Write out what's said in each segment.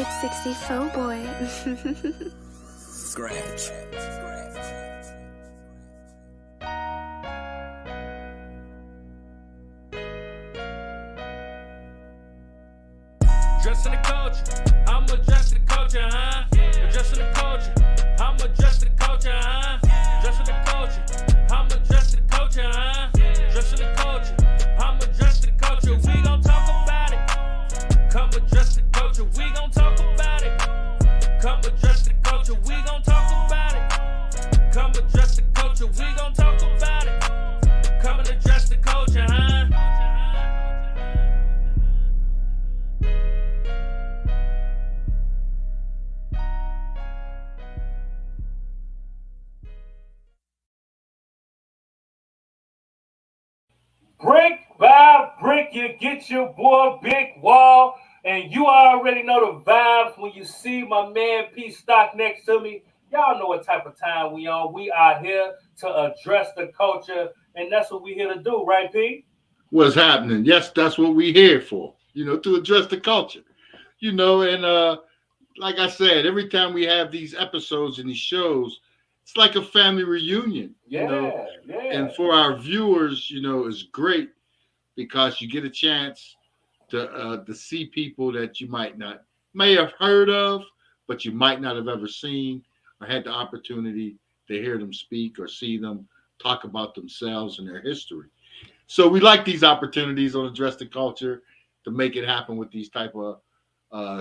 It's 64 boy. Scratch. Dressing the culture, I'm adjusting the culture, huh? Adjusting the culture, I'm adjusting the culture, huh? Dressing the culture, I'm adjusting the culture, huh? Dressing the culture, I'm adjusting the culture. We gon' talk about it. Come adjust the culture, we gon' talk about it. Come adjust the culture, we gon' talk about it. Come adjust the culture, we gon' talk about it. Come and adjust the culture, huh? Brick by brick, you get your boy Big Wall, and you already know the vibes when you see my man PSTOCK next to me. Y'all know what type of time we on. We are here to address the culture, and that's what we here to do, right, P? What's happening? Yes, that's what we here for, to address the culture. And like I said, every time we have these episodes and these shows, it's like a family reunion, Yeah. And for our viewers, it's great because you get a chance to see people that you may have heard of, but you might not have ever seen or had the opportunity to hear them speak or see them talk about themselves and their history. So we like these opportunities on Address the Culture to make it happen with these type of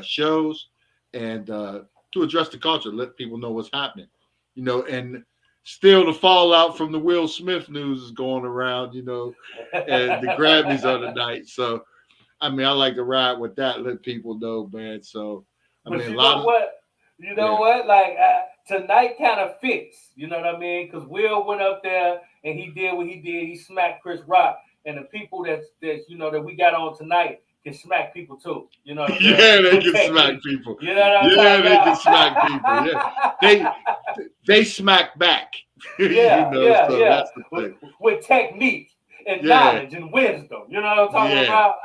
shows and to address the culture, let people know what's happening. And still the fallout from the Will Smith news is going around, and the Grammys other night. So, I like to ride with that, let people know, man. So, You know what? Like, tonight kind of fits, you know what I mean? Because Will went up there and he did what he did. He smacked Chris Rock. And the people that we got on tonight can smack people too. You know what I'm saying? Yeah, they can smack people. You know what I'm talking about? They can smack people. Yeah. They smack back. Yeah, so that's the thing. With technique and knowledge and wisdom. You know what I'm talking about?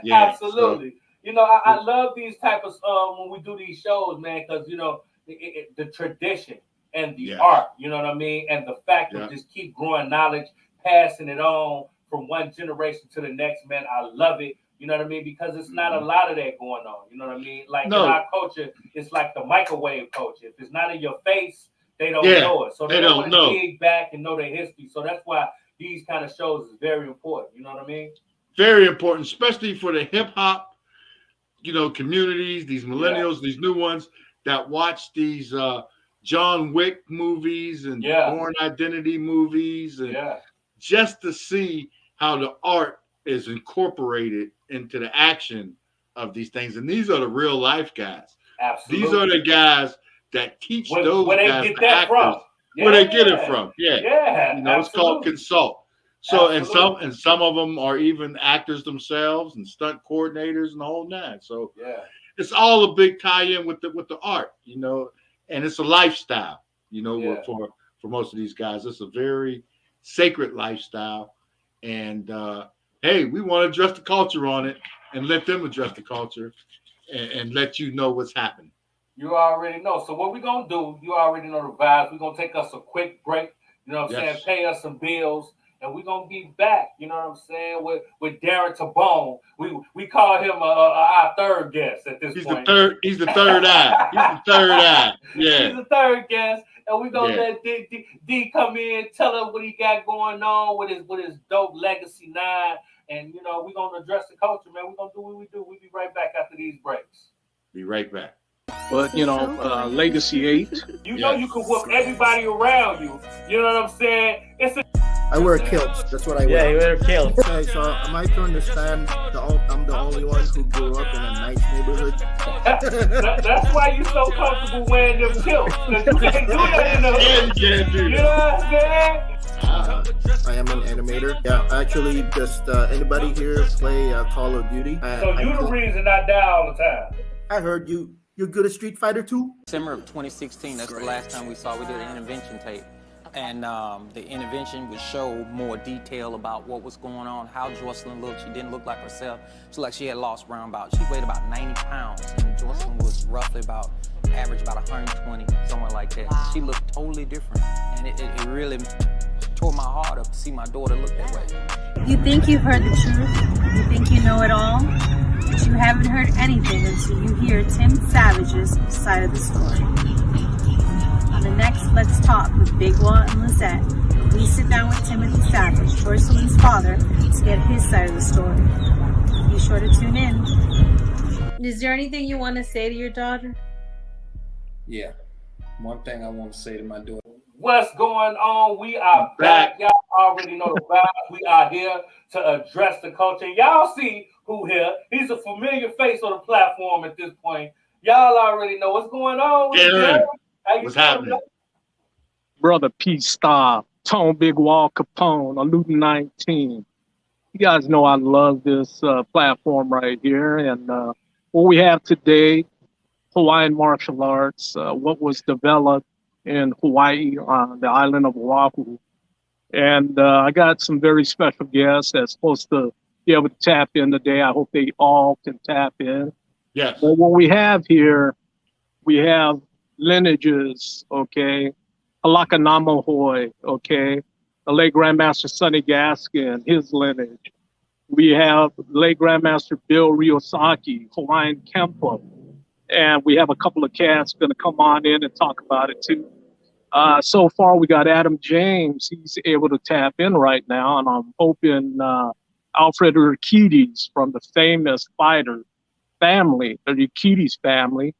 Yeah. Absolutely. So, I love these type of when we do these shows, man, because the tradition and the art, you know what I mean, and the fact of just keep growing knowledge, passing it on from one generation to the next, man. I love it. You know what I mean? Because it's not a lot of that going on. You know what I mean? Like in our culture, it's like the microwave culture. If it's not in your face, they don't know it. So they don't want to dig back and know their history. So that's why these kind of shows is very important. You know what I mean? Very important, especially for the hip hop, communities, these millennials, these new ones that watch these John Wick movies and Born Identity movies, and just to see how the art is incorporated into the action of these things. And these are the real life guys. Absolutely. These are the guys that teach those where guys they get that from. Where they get it from. Yeah. It's called consult. So and some of them are even actors themselves and stunt coordinators and the whole nine. So it's all a big tie-in with the art, and it's a lifestyle, for most of these guys. It's a very sacred lifestyle. And hey, we want to address the culture on it and let them address the culture and let you know what's happening. You already know. So what we're going to do, you already know the vibes. We're going to take us a quick break, you know what I'm saying, pay us some bills. And we're going to be back, you know what I'm saying, with DARREN TIBON. We call him our third guest at this point. He's the third eye. He's the third eye. Yeah. He's the third guest. And we're going to let D come in, tell us what he got going on with his dope Legacy 9. And, we're going to address the culture, man. We're going to do what we do. We'll be right back after these breaks. Be right back. But, Legacy 8. You know you can whoop everybody around you. You know what I'm saying? I wear kilts. That's what I wear. Yeah, you wear kilts. Okay, so am I to understand I'm the only one who grew up in a nice neighborhood? That's why you're so comfortable wearing them kilts. Because you can't do that in the hood. You know what I'm saying? I am an animator. Yeah, actually, just anybody here play Call of Duty? So you the reason I die all the time. I heard you're good at Street Fighter 2? December of 2016, that's the last time we did an intervention tape. And the intervention would show more detail about what was going on, how Jocelyn looked. She didn't look like herself. She looked like she had lost she weighed about 90 pounds. roughly about average about 120, somewhere like that. She looked totally different, and it really tore my heart up to see my daughter look that way. You think you've heard the truth, you think you know it all, but you haven't heard anything until you hear Tim Savage's side of the story. On the next Let's Talk with Big Walt and Lizette, we sit down with Timothy Savage, Troy Saloon's father, to get his side of the story. Be sure to tune in. Is there anything you want to say to your daughter? Yeah, one thing I want to say to my daughter. What's going on? We are back. Y'all already know the vibe. We are here to address the culture. Y'all see who here. He's a familiar face on the platform at this point. Y'all already know what's going on. What's happening? Brother PSTOCK, Tone Big Wall Capone, Allude 19. You guys know I love this platform right here. And what we have today, Hawaiian martial arts, what was developed in Hawaii on the island of Oahu. And I got some very special guests that's supposed to be able to tap in today. I hope they all can tap in. Yes. But what we have here, we have lineages, okay? Halaka Namahoe, okay? The late Grandmaster Sonny Gaskin, his lineage. We have late Grandmaster Bill Ryosaki, Hawaiian Kempo. And we have a couple of cats going to come on in and talk about it too. So far, we got Adam James. He's able to tap in right now, and I'm hoping Alfred Urquides from the famous fighter family, the Urquides family.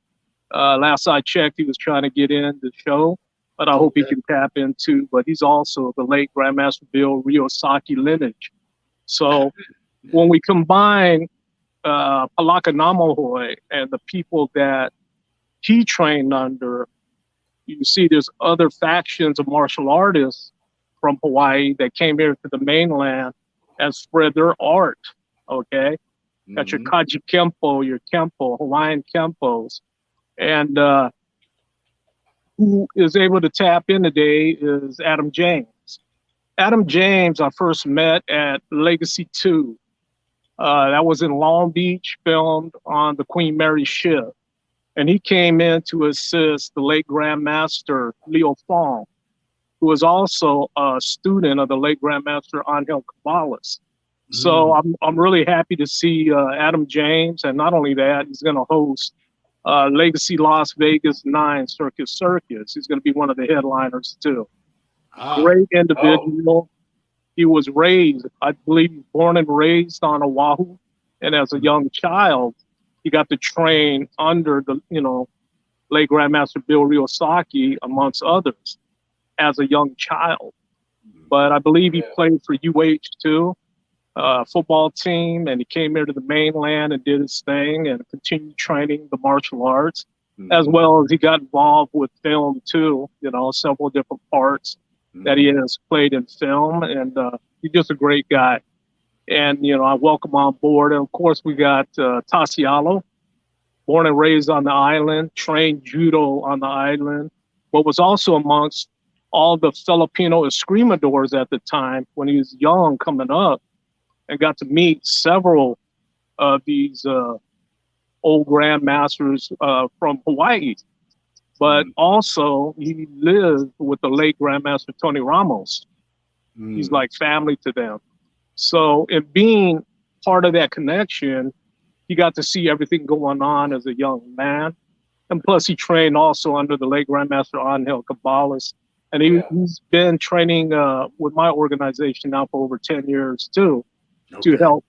Last I checked, he was trying to get in the show, but I hope he can tap in too. But he's also the late Grandmaster Bill Ryosaki lineage. So when we combine Palaka Namahoe and the people that he trained under, you see there's other factions of martial artists from Hawaii that came here to the mainland and spread their art, okay? Got your Kaji Kempo, your Kempo, Hawaiian Kempos. And who is able to tap in today is Adam James. Adam James, I first met at Legacy 2. That was in Long Beach, filmed on the Queen Mary ship. And he came in to assist the late Grandmaster Leo Fong, who was also a student of the late Grandmaster Angel Caballas. So I'm really happy to see Adam James. And not only that, he's going to host Legacy Las Vegas 9 Circus. He's going to be one of the headliners too. Great individual. He was raised, I believe, born and raised on Oahu. And as a young child, he got to train under the, late Grandmaster Bill Ryosaki, amongst others, as a young child. But I believe he played for UH2 football team, and he came here to the mainland and did his thing and continued training the martial arts, as well as he got involved with film too, several different parts that he has played in film, and he's just a great guy. And, I welcome on board. And of course, we got TASI, born and raised on the island, trained judo on the island, but was also amongst all the Filipino escrimadores at the time when he was young coming up, and got to meet several of these old grandmasters from Hawaii. But also, he lived with the late Grandmaster Tony Ramos. He's like family to them. So in being part of that connection, he got to see everything going on as a young man. And plus, he trained also under the late Grandmaster Angel Caballas. And he's been training with my organization now for over 10 years too, to help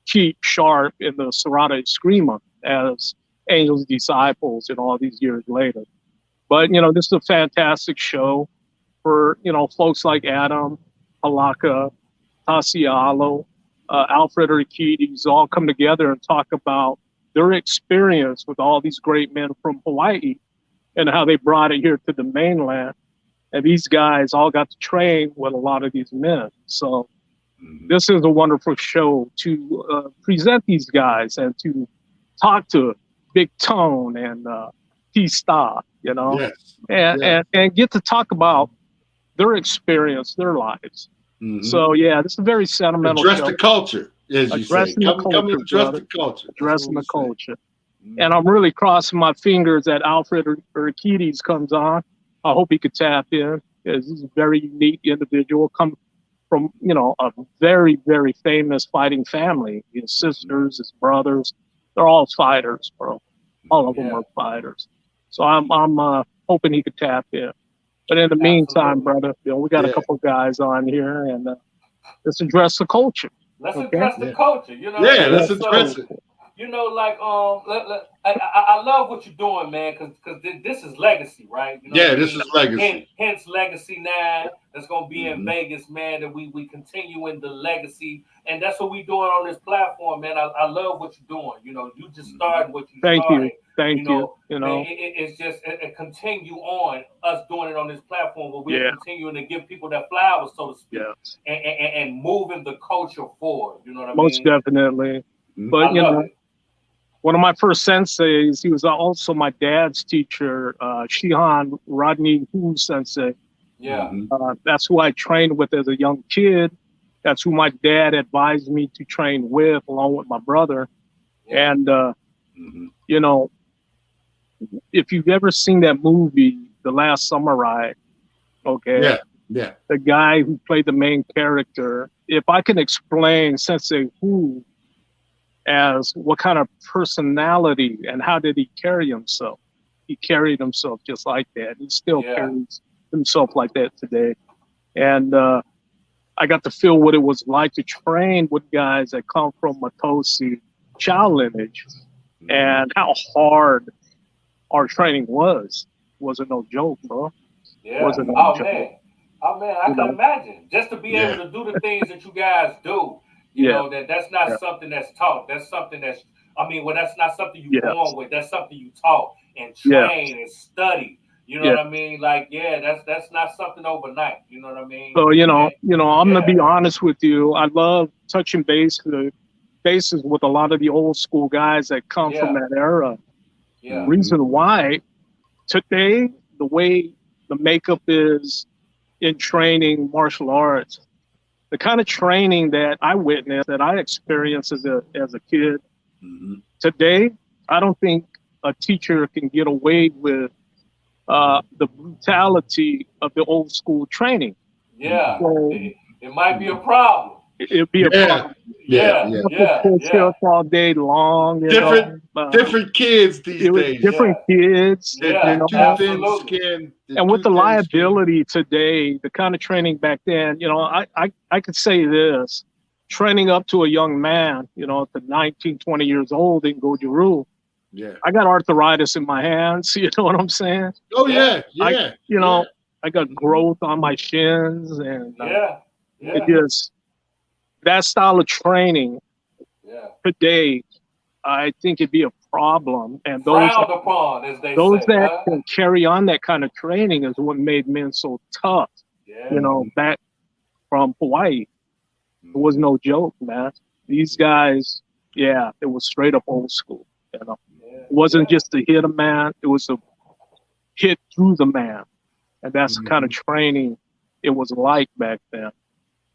keep sharp in the Serrata Eskrima as Angel's disciples and all these years later. But, this is a fantastic show for, folks like Adam, Halaka, Tasialo, Alfred Urquides, all come together and talk about their experience with all these great men from Hawaii and how they brought it here to the mainland. And these guys all got to train with a lot of these men. So this is a wonderful show to present these guys and to talk to Big Tone and PSTOCK, and get to talk about their experience, their lives. So this is a very sentimental address show. The culture, as you say. Addressing the culture. Come address the culture. Addressing the culture. And I'm really crossing my fingers that Alfred Aristides comes on. I hope he could tap in, because he's a very unique individual, come from, you know, a very, very famous fighting family. His sisters, his brothers, they're all fighters, bro. All of them are fighters. So I'm hoping he could tap in. But in the meantime, brother, you know, we got a couple guys on here, and let's address the culture. Let's address the culture. You know, let's address it. You know, like I love what you're doing, man, because this is legacy, right? You know this is legacy. Hence Legacy 9. That's gonna be in Vegas, man. That we continuing the legacy, and that's what we doing on this platform, man. I love what you're doing. You know, you just started what you started. Thank you. You know, it's just a continue on us doing it on this platform, where we're continuing to give people that flowers, so to speak, and moving the culture forward. You know what I mean? Most definitely. But you know, one of my first senseis, he was also my dad's teacher, Shihan Rodney Hu Sensei. Yeah. That's who I trained with as a young kid. That's who my dad advised me to train with, along with my brother. Yeah. And, you know, if you've ever seen that movie, The Last Samurai, okay? Yeah. The guy who played the main character, if I can explain Sensei Hu as what kind of personality and how did he carry himself, he carried himself just like that. He still carries himself like that today. And I got to feel what it was like to train with guys that come from Matosi child lineage, and how hard our training was. Wasn't no joke, bro. Yeah. Wasn't no joke. Man. Oh man, I can imagine. Just to be able to do the things that you guys do, you know, that's not something that's taught. That's something that's, that's not something you born with. That's something you taught and train and study. You know what I mean? Like, that's not something overnight. You know what I mean? So, you know, I'm gonna be honest with you. I love touching bases with a lot of the old school guys that come from that era. Yeah. The reason why today, the way the makeup is in training martial arts, the kind of training that I witnessed, that I experienced as a kid, today, I don't think a teacher can get away with the brutality of the old school training. Yeah, so, it might be a problem. It'd be a problem. Yeah. All day long. Different kids these days. Different kids. Too thin skin. And with the liability today, the kind of training back then, you know, I could say this: training up to a young man, you know, to 19, 20 years old in Goju-Ryu. Yeah. I got arthritis in my hands. You know what I'm saying? Oh yeah. I got growth on my shins, and it just, that style of training today, I think it'd be a problem. And those that can carry on that kind of training is what made men so tough. You know, back from Hawaii, it was no joke, man. These guys, it was straight up old school. You know, it wasn't just to hit a man; it was to hit through the man, and that's the kind of training it was like back then. Right.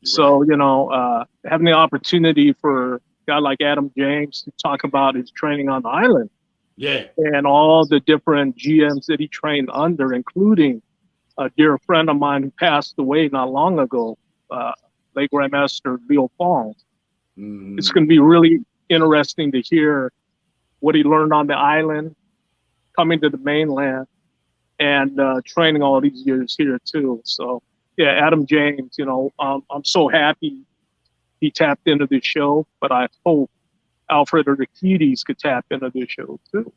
So, you know, having the opportunity for a guy like Adam James to talk about his training on the island, and all the different GMs that he trained under, including a dear friend of mine who passed away not long ago, late Grandmaster Leo Fong. It's going to be really interesting to hear what he learned on the island, coming to the mainland, and training all these years here too. So, Adam James, you know, I'm so happy he tapped into the show, but I hope Alfred Aristides could tap into the show too.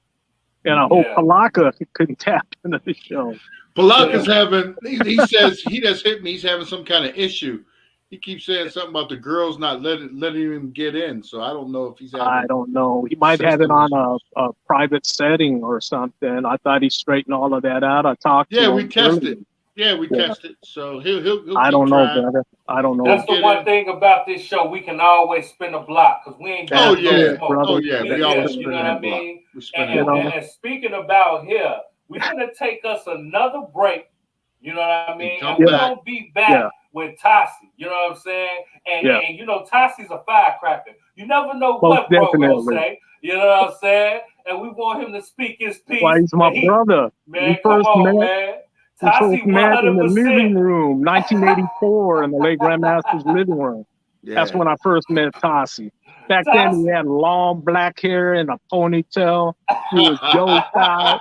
And I hope Palaka could tap into the show. Palaka's having, he says, he just hit me, he's having some kind of issue. He keeps saying something about the girls not letting him get in. So I don't know if he's having, I don't know. He might have it on a private setting or something. I thought he straightened all of that out. I talked to him. We tested. We tested. So he'll I don't know, brother. I don't know. That's the one thing about this show. We can always spin a block because we ain't got we always you know what I mean? And speaking about here, we're gonna take us another break. You know what I mean? And we're gonna be back with TASI. You know what I'm saying? And you know, TASI's a firecracker. You never know what bro will say. You know what I'm saying? And we want him to speak his piece. Why, he's my brother. Man, come on, man. TASI, We met in the 100%. living room, 1984, in the late Grandmaster's living room. Yeah. That's when I first met TASI. Back then, he had long black hair and a ponytail. He was yoked out.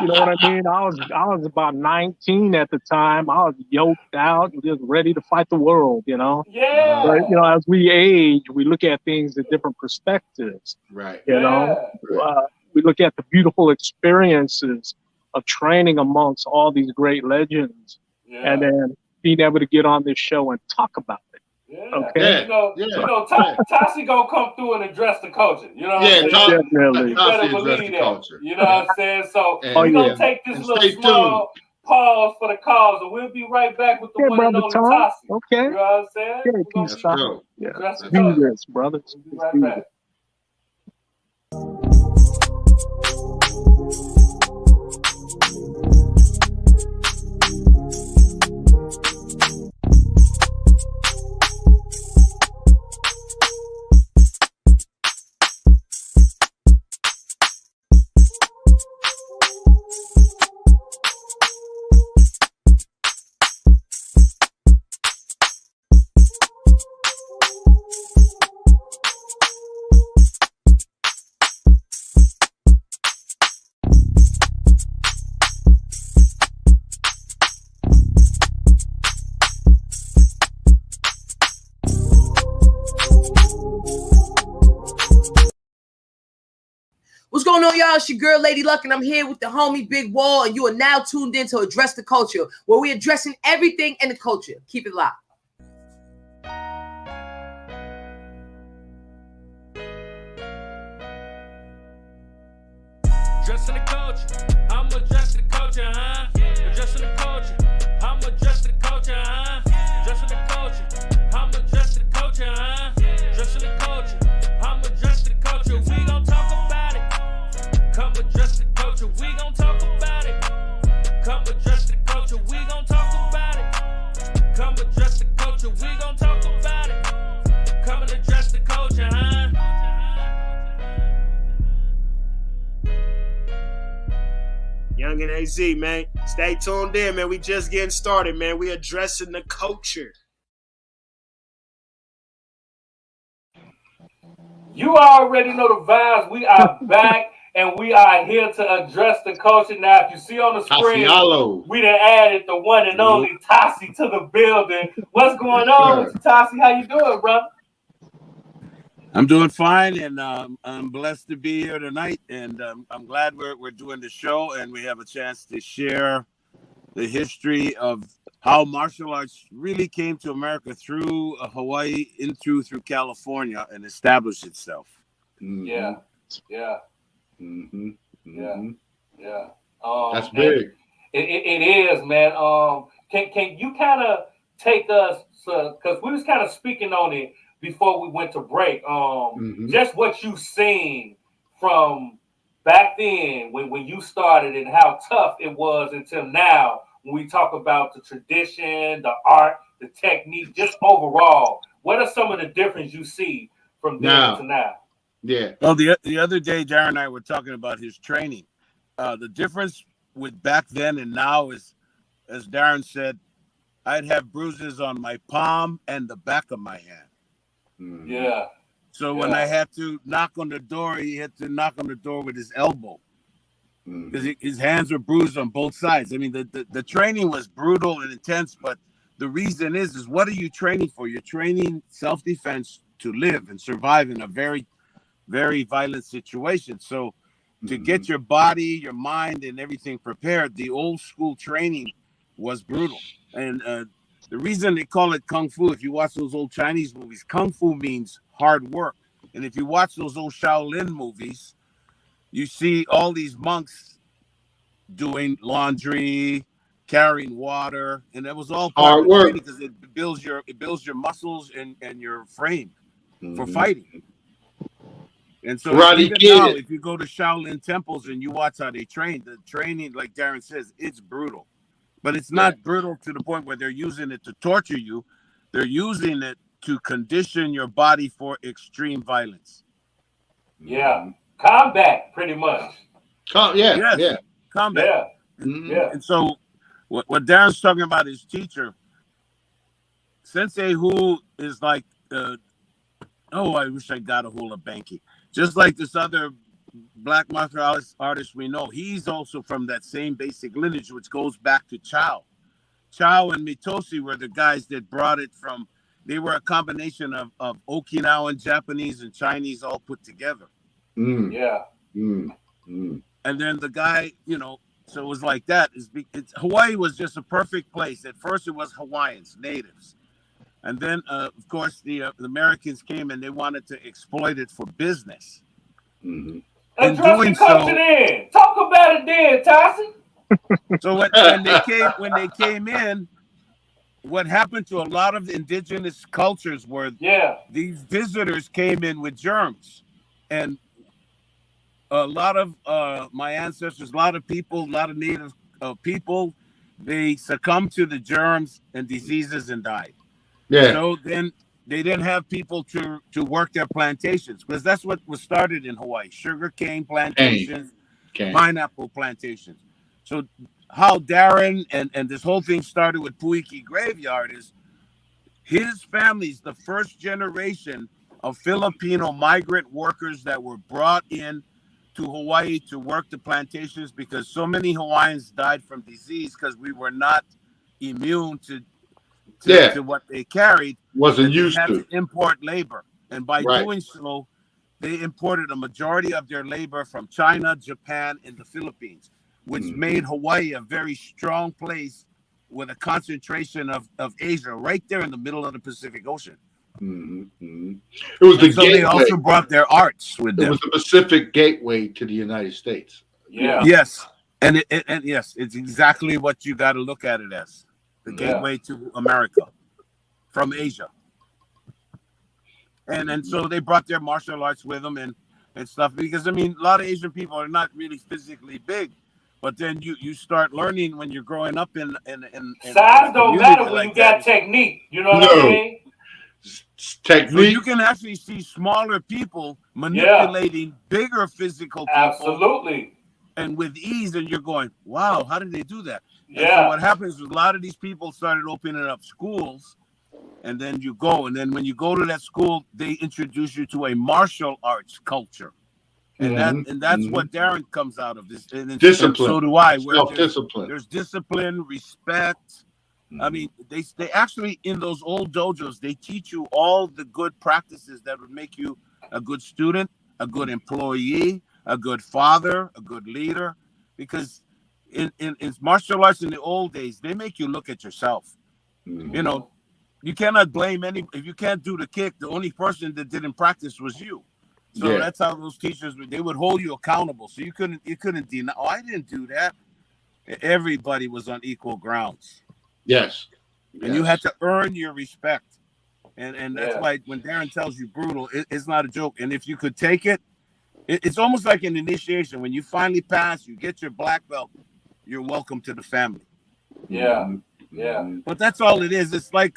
You know what I mean? I was about 19 at the time. I was yoked out and just ready to fight the world, you know? Yeah. But, you know, as we age, we look at things in different perspectives. Right. You know? We look at the beautiful experiences of training amongst all these great legends. Yeah. And then being able to get on this show and talk about it. Yeah. Okay. You know, TASI gonna come through and address the culture. You know what I'm saying? Definitely. You better believe that. You know what I'm saying? So we're gonna take this little small pause for the cause, and we'll be right back with the one and only TASI. Okay. You know what I'm saying? Let's go. Let's do this, brothers. We'll be right back. What's going on, y'all? It's your girl, Lady Luck, and I'm here with the homie Big Wall, and you are now tuned in to Address the Culture, where we're addressing everything in the culture. Keep it locked. Addressing the culture, I'm addressing the culture, huh? Addressing the culture, I'm addressing the culture, huh? Addressing the culture, I'm addressing the culture, huh? Addressing the culture, I'm addressing the culture. We gon' talk about it. Come address the culture, we gon' talk about it. Come address the culture, we gon' talk about it. Come address the culture, we gon' talk about it. Come and address the culture, huh? Young and AZ, man. Stay tuned in, man. We just getting started, man. We addressing the culture. You already know the vibes. We are back. And we are here to address the culture. Now, if you see on the screen, we done added the one and only TASI to the building. What's going on with you, TASI? How you doing, bro? I'm doing fine, and I'm blessed to be here tonight. And I'm glad we're doing the show, and we have a chance to share the history of how martial arts really came to America through Hawaii, through California, and established itself. Yeah. Mm-hmm. Yeah. That's big. It is, man. Can you kind of take us, because we was kind of speaking on it before we went to break. Just what you seen from back then when you started and how tough it was until now. When we talk about the tradition, the art, the technique, just overall, what are some of the difference you see from then to now? Yeah. Well, the other day, Darren and I were talking about his training. The difference with back then and now is, as Darren said, I'd have bruises on my palm and the back of my hand. Yeah. So when I had to knock on the door, he had to knock on the door with his elbow because his hands were bruised on both sides. I mean, the training was brutal and intense, but the reason is what are you training for? You're training self-defense to live and survive in a very, very violent situation. So to get your body, your mind, and everything prepared, the old school training was brutal. And the reason they call it Kung Fu, if you watch those old Chinese movies, Kung Fu means hard work. And if you watch those old Shaolin movies, you see all these monks doing laundry, carrying water, and that was all part of the training because it builds your muscles and your frame for fighting. And so even now, if you go to Shaolin temples and you watch how they train, the training, like Darren says, it's brutal. But it's not brutal to the point where they're using it to torture you. They're using it to condition your body for extreme violence. Yeah, combat, pretty much. Yeah. Combat. Yeah. And so, what Darren's talking about is teacher. Sensei who is like, I wish I got a hold of Banky. Just like this other black martial artist we know, he's also from that same basic lineage, which goes back to Chow. Chow and Mitoshi were the guys that brought it from. They were a combination of Okinawan, Japanese, and Chinese all put together. Yeah. And then the guy, so it was like that. Hawaii was just a perfect place. At first, it was Hawaiians, natives. And then, of course, the Americans came and they wanted to exploit it for business. In doing so, talk about it then, TASI. So when they came in, what happened to a lot of indigenous cultures were these visitors came in with germs, and a lot of my ancestors, a lot of people, a lot of native people, they succumbed to the germs and diseases and died. Yeah. So then they didn't have people to work their plantations, because that's what was started in Hawaii: sugar cane plantations, pineapple plantations. So how Darren and this whole thing started with Puiki Graveyard is his family's the first generation of Filipino migrant workers that were brought in to Hawaii to work the plantations, because so many Hawaiians died from disease because we were not immune to what they carried. Wasn't used to import labor. And by doing so, they imported a majority of their labor from China, Japan, and the Philippines, which made Hawaii a very strong place with a concentration of Asia right there in the middle of the Pacific Ocean. It was the gateway. They also brought their arts with them. It was the Pacific gateway to the United States. Yeah. Yes. And yes, it's exactly what you got to look at it as. The gateway to America from Asia. And so they brought their martial arts with them and stuff, because, I mean, a lot of Asian people are not really physically big, but then you start learning when you're growing up in size don't matter when you got technique. You know what I mean? Technique. So you can actually see smaller people manipulating bigger physical people. Absolutely. And with ease, and you're going, wow, how did they do that? Yeah. And so what happens is a lot of these people started opening up schools, and then you go, and then when you go to that school, they introduce you to a martial arts culture, and that's what Darren comes out of this. And discipline. So do I. Self-discipline. There's discipline, respect. I mean, they actually, in those old dojos, they teach you all the good practices that would make you a good student, a good employee, a good father, a good leader, because in martial arts in the old days, they make you look at yourself. You cannot blame if you can't do the kick, the only person that didn't practice was you. So that's how those teachers, they would hold you accountable. So you couldn't deny, I didn't do that. Everybody was on equal grounds. Yes. And you had to earn your respect. And that's why when Darren tells you brutal, it's not a joke. And if you could take it, it's almost like an initiation. When you finally pass, you get your black belt, you're welcome to the family. Yeah. But that's all it is. It's like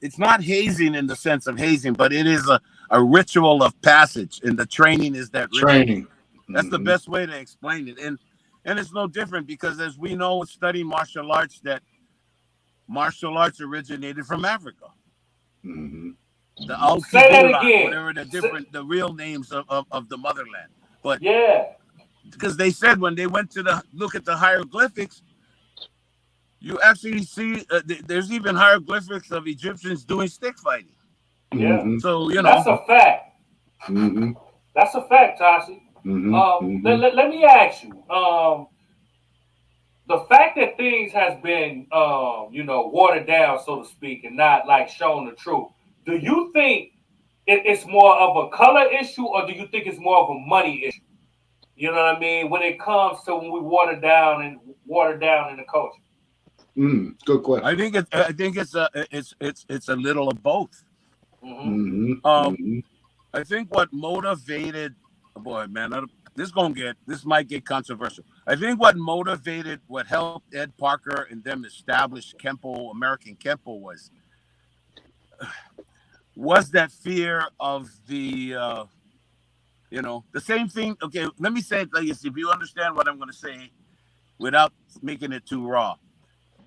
it's not hazing in the sense of hazing, but it is a ritual of passage, and the training is that training. That's the best way to explain it. And it's no different, because as we know, studying martial arts, that martial arts originated from Africa. The whatever the real names of the motherland. But because they said when they went to look at the hieroglyphics, you actually see there's even hieroglyphics of Egyptians doing stick fighting. Yeah. So that's a fact. That's a fact, Tashi. Let me ask you. The fact that things has been watered down, so to speak, and not like shown the truth. Do you think it's more of a color issue, or do you think it's more of a money issue? You know what I mean? When it comes to when we water down in the culture. Good question. I think it's a little of both. I think what motivated, this might get controversial. I think what helped Ed Parker and them establish Kempo, American Kempo, was that fear of the You know, the same thing. Okay, let me say it like this, if you understand what I'm going to say without making it too raw.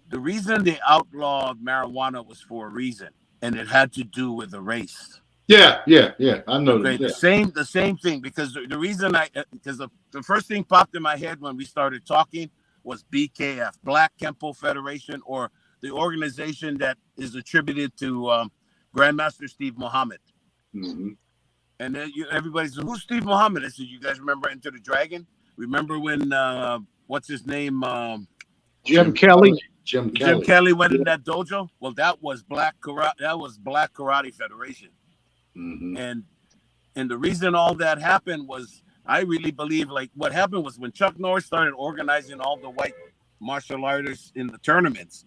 The reason they outlawed marijuana was for a reason, and it had to do with the race. Yeah. I know. Okay, Yeah. the same thing, because the reason because the first thing popped in my head when we started talking was BKF, Black Kempo Federation, or the organization that is attributed to Grandmaster Steve Muhammad. Mm-hmm. And then everybody said, "Who's Steve Muhammad?" I said, "You guys remember Enter the Dragon? Remember when what's his name? Jim Kelly. Jim Kelly went in that dojo? Well, that was Black Karate. That was Black Karate Federation." Mm-hmm. And the reason all that happened was, I really believe, like, what happened was when Chuck Norris started organizing all the white martial artists in the tournaments.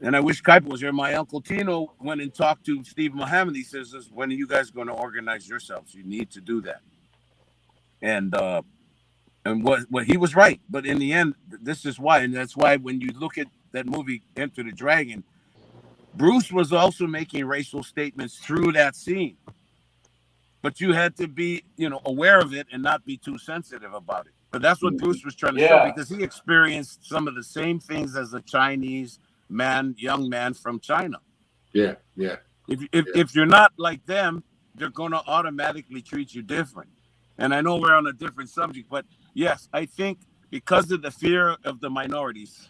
And I wish Kuiper was here. My Uncle Tino went and talked to Steve Muhammad. He says, "When are you guys going to organize yourselves? You need to do that." And what he was right. But in the end, this is why. And that's why when you look at that movie, Enter the Dragon, Bruce was also making racial statements through that scene. But you had to be, aware of it and not be too sensitive about it. But that's what Bruce was trying to show, because he experienced some of the same things as a Chinese young man from China. Yeah. If you're not like them, they're going to automatically treat you different. And I know we're on a different subject, but yes, I think because of the fear of the minorities,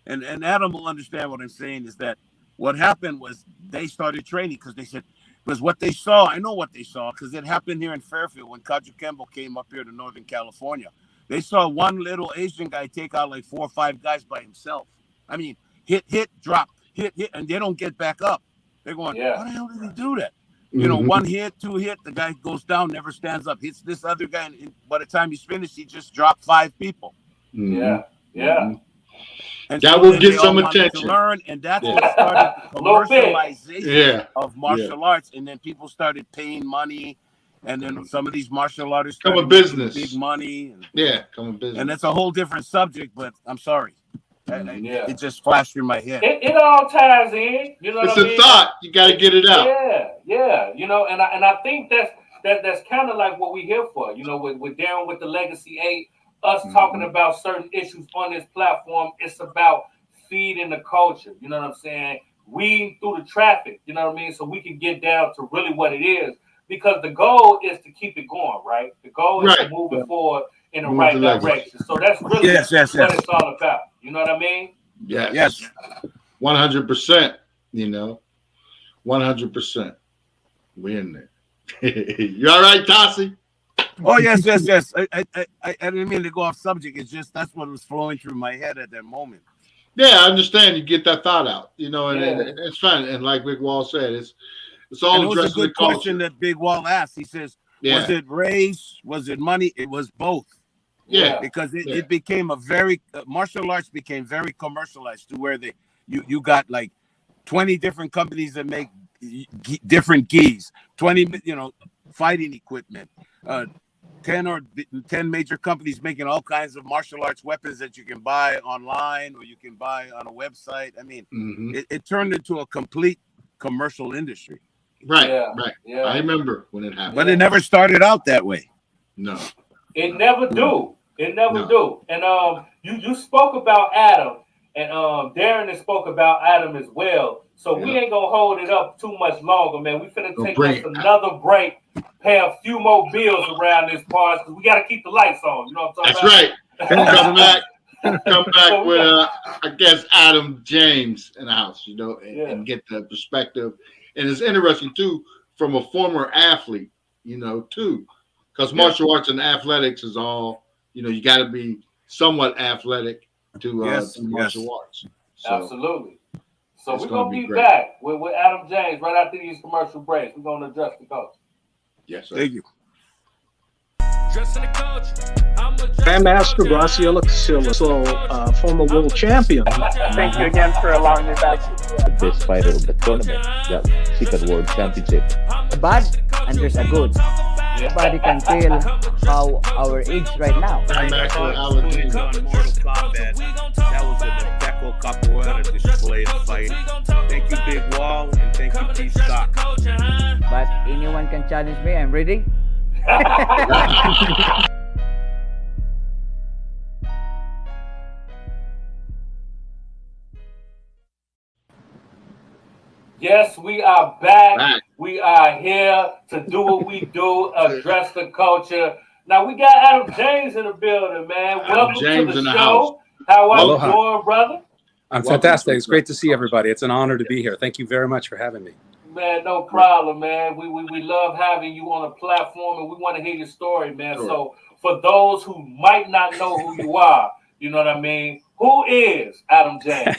and Adam will understand what I'm saying, is that what happened was they started training because they said, because what they saw, I know what they saw, because it happened here in Fairfield when Kaju Kembo came up here to Northern California. They saw one little Asian guy take out like 4 or 5 guys by himself. I mean, hit, drop, hit, and they don't get back up. They're going, how the hell did he do that? Mm-hmm. 1 hit, 2 hit, the guy goes down, never stands up, hits this other guy, and by the time he's finished, he just dropped 5 people. Mm-hmm. Yeah. And that so will get some attention. To learn, and that's what started the commercialization of martial arts, and then people started paying money, and then some of these martial artists started making big money. Come a business. And that's a whole different subject, but I'm sorry. It just flashed through my head. It all ties in. You know it's what I mean? a thought. You got to get it out. Yeah. And I think that's kind of like what we're here for. We're down with the Legacy 8. Us talking about certain issues on this platform. It's about feeding the culture. You know what I'm saying? Weed through the traffic. You know what I mean? So we can get down to really what it is. Because the goal is to keep it going, right? The goal is to move it forward in the right direction. So that's really what it's all about. You know what I mean? Yes. 100%. 100%. We're in there. You all right, Tasi? Oh, yes. I didn't mean to go off subject. It's just that's what was flowing through my head at that moment. Yeah, I understand. You get that thought out, and it's fun. And like Big Wall said, it's all addressing the culture. It was a good question that Big Wall asked. He says, was it race? Was it money? It was both. Yeah. Because it became martial arts became very commercialized to where you got like 20 different companies that make different gis, 20, fighting equipment, 10 major companies making all kinds of martial arts weapons that you can buy online or you can buy on a website. I mean, it turned into a complete commercial industry. Right. I remember when it happened. But it never started out that way. No. It never do. It never do. And you spoke about Adam, and Darren has spoke about Adam as well. So we ain't gonna hold it up too much longer, man. We finna take us another break, pay a few more bills around this part because we gotta keep the lights on. You know what I'm talking about? That's right. Come back with I guess Adam James in the house, and get the perspective. And it's interesting too, from a former athlete, too, because martial arts and athletics is all, you got to be somewhat athletic to martial arts. So, absolutely. So we're going to be back with Adam James right after these commercial breaks. We're going to address the culture. Yes, sir. Thank you. Grandmaster Graciela Casilla, former world champion. Thank you again for allowing me back. The best fighter of the tournament, the second world championship. A bad and there's a good. Nobody can tell how our age right now. On Mortal Kombat, that was an impeccable capoeira display of fight. Thank you, Big Wall, and thank you, PSTOCK. But anyone can challenge me. I'm ready. Yes, we are back. We are here to do what we do, address the culture. Now, we got Adam James in the building, man. Welcome to the show. How are you doing, brother? I'm fantastic. It's great to see everybody. It's an honor to be here. Thank you very much for having me. Man, no problem, man. We love having you on a platform, and we want to hear your story, man. Sure. So for those who might not know who you are, you know what I mean? Who is Adam James?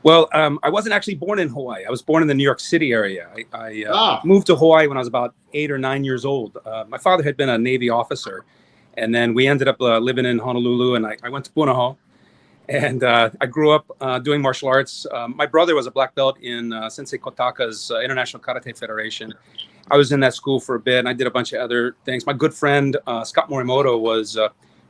Well, I wasn't actually born in Hawaii. I was born in the New York City area. I moved to Hawaii when I was about 8 or 9 years old. My father had been a Navy officer, and then we ended up living in Honolulu, and I went to Punahou. And I grew up doing martial arts. My brother was a black belt in Sensei Kotaka's International Karate Federation. I was in that school for a bit, and I did a bunch of other things. My good friend, Scott Morimoto, was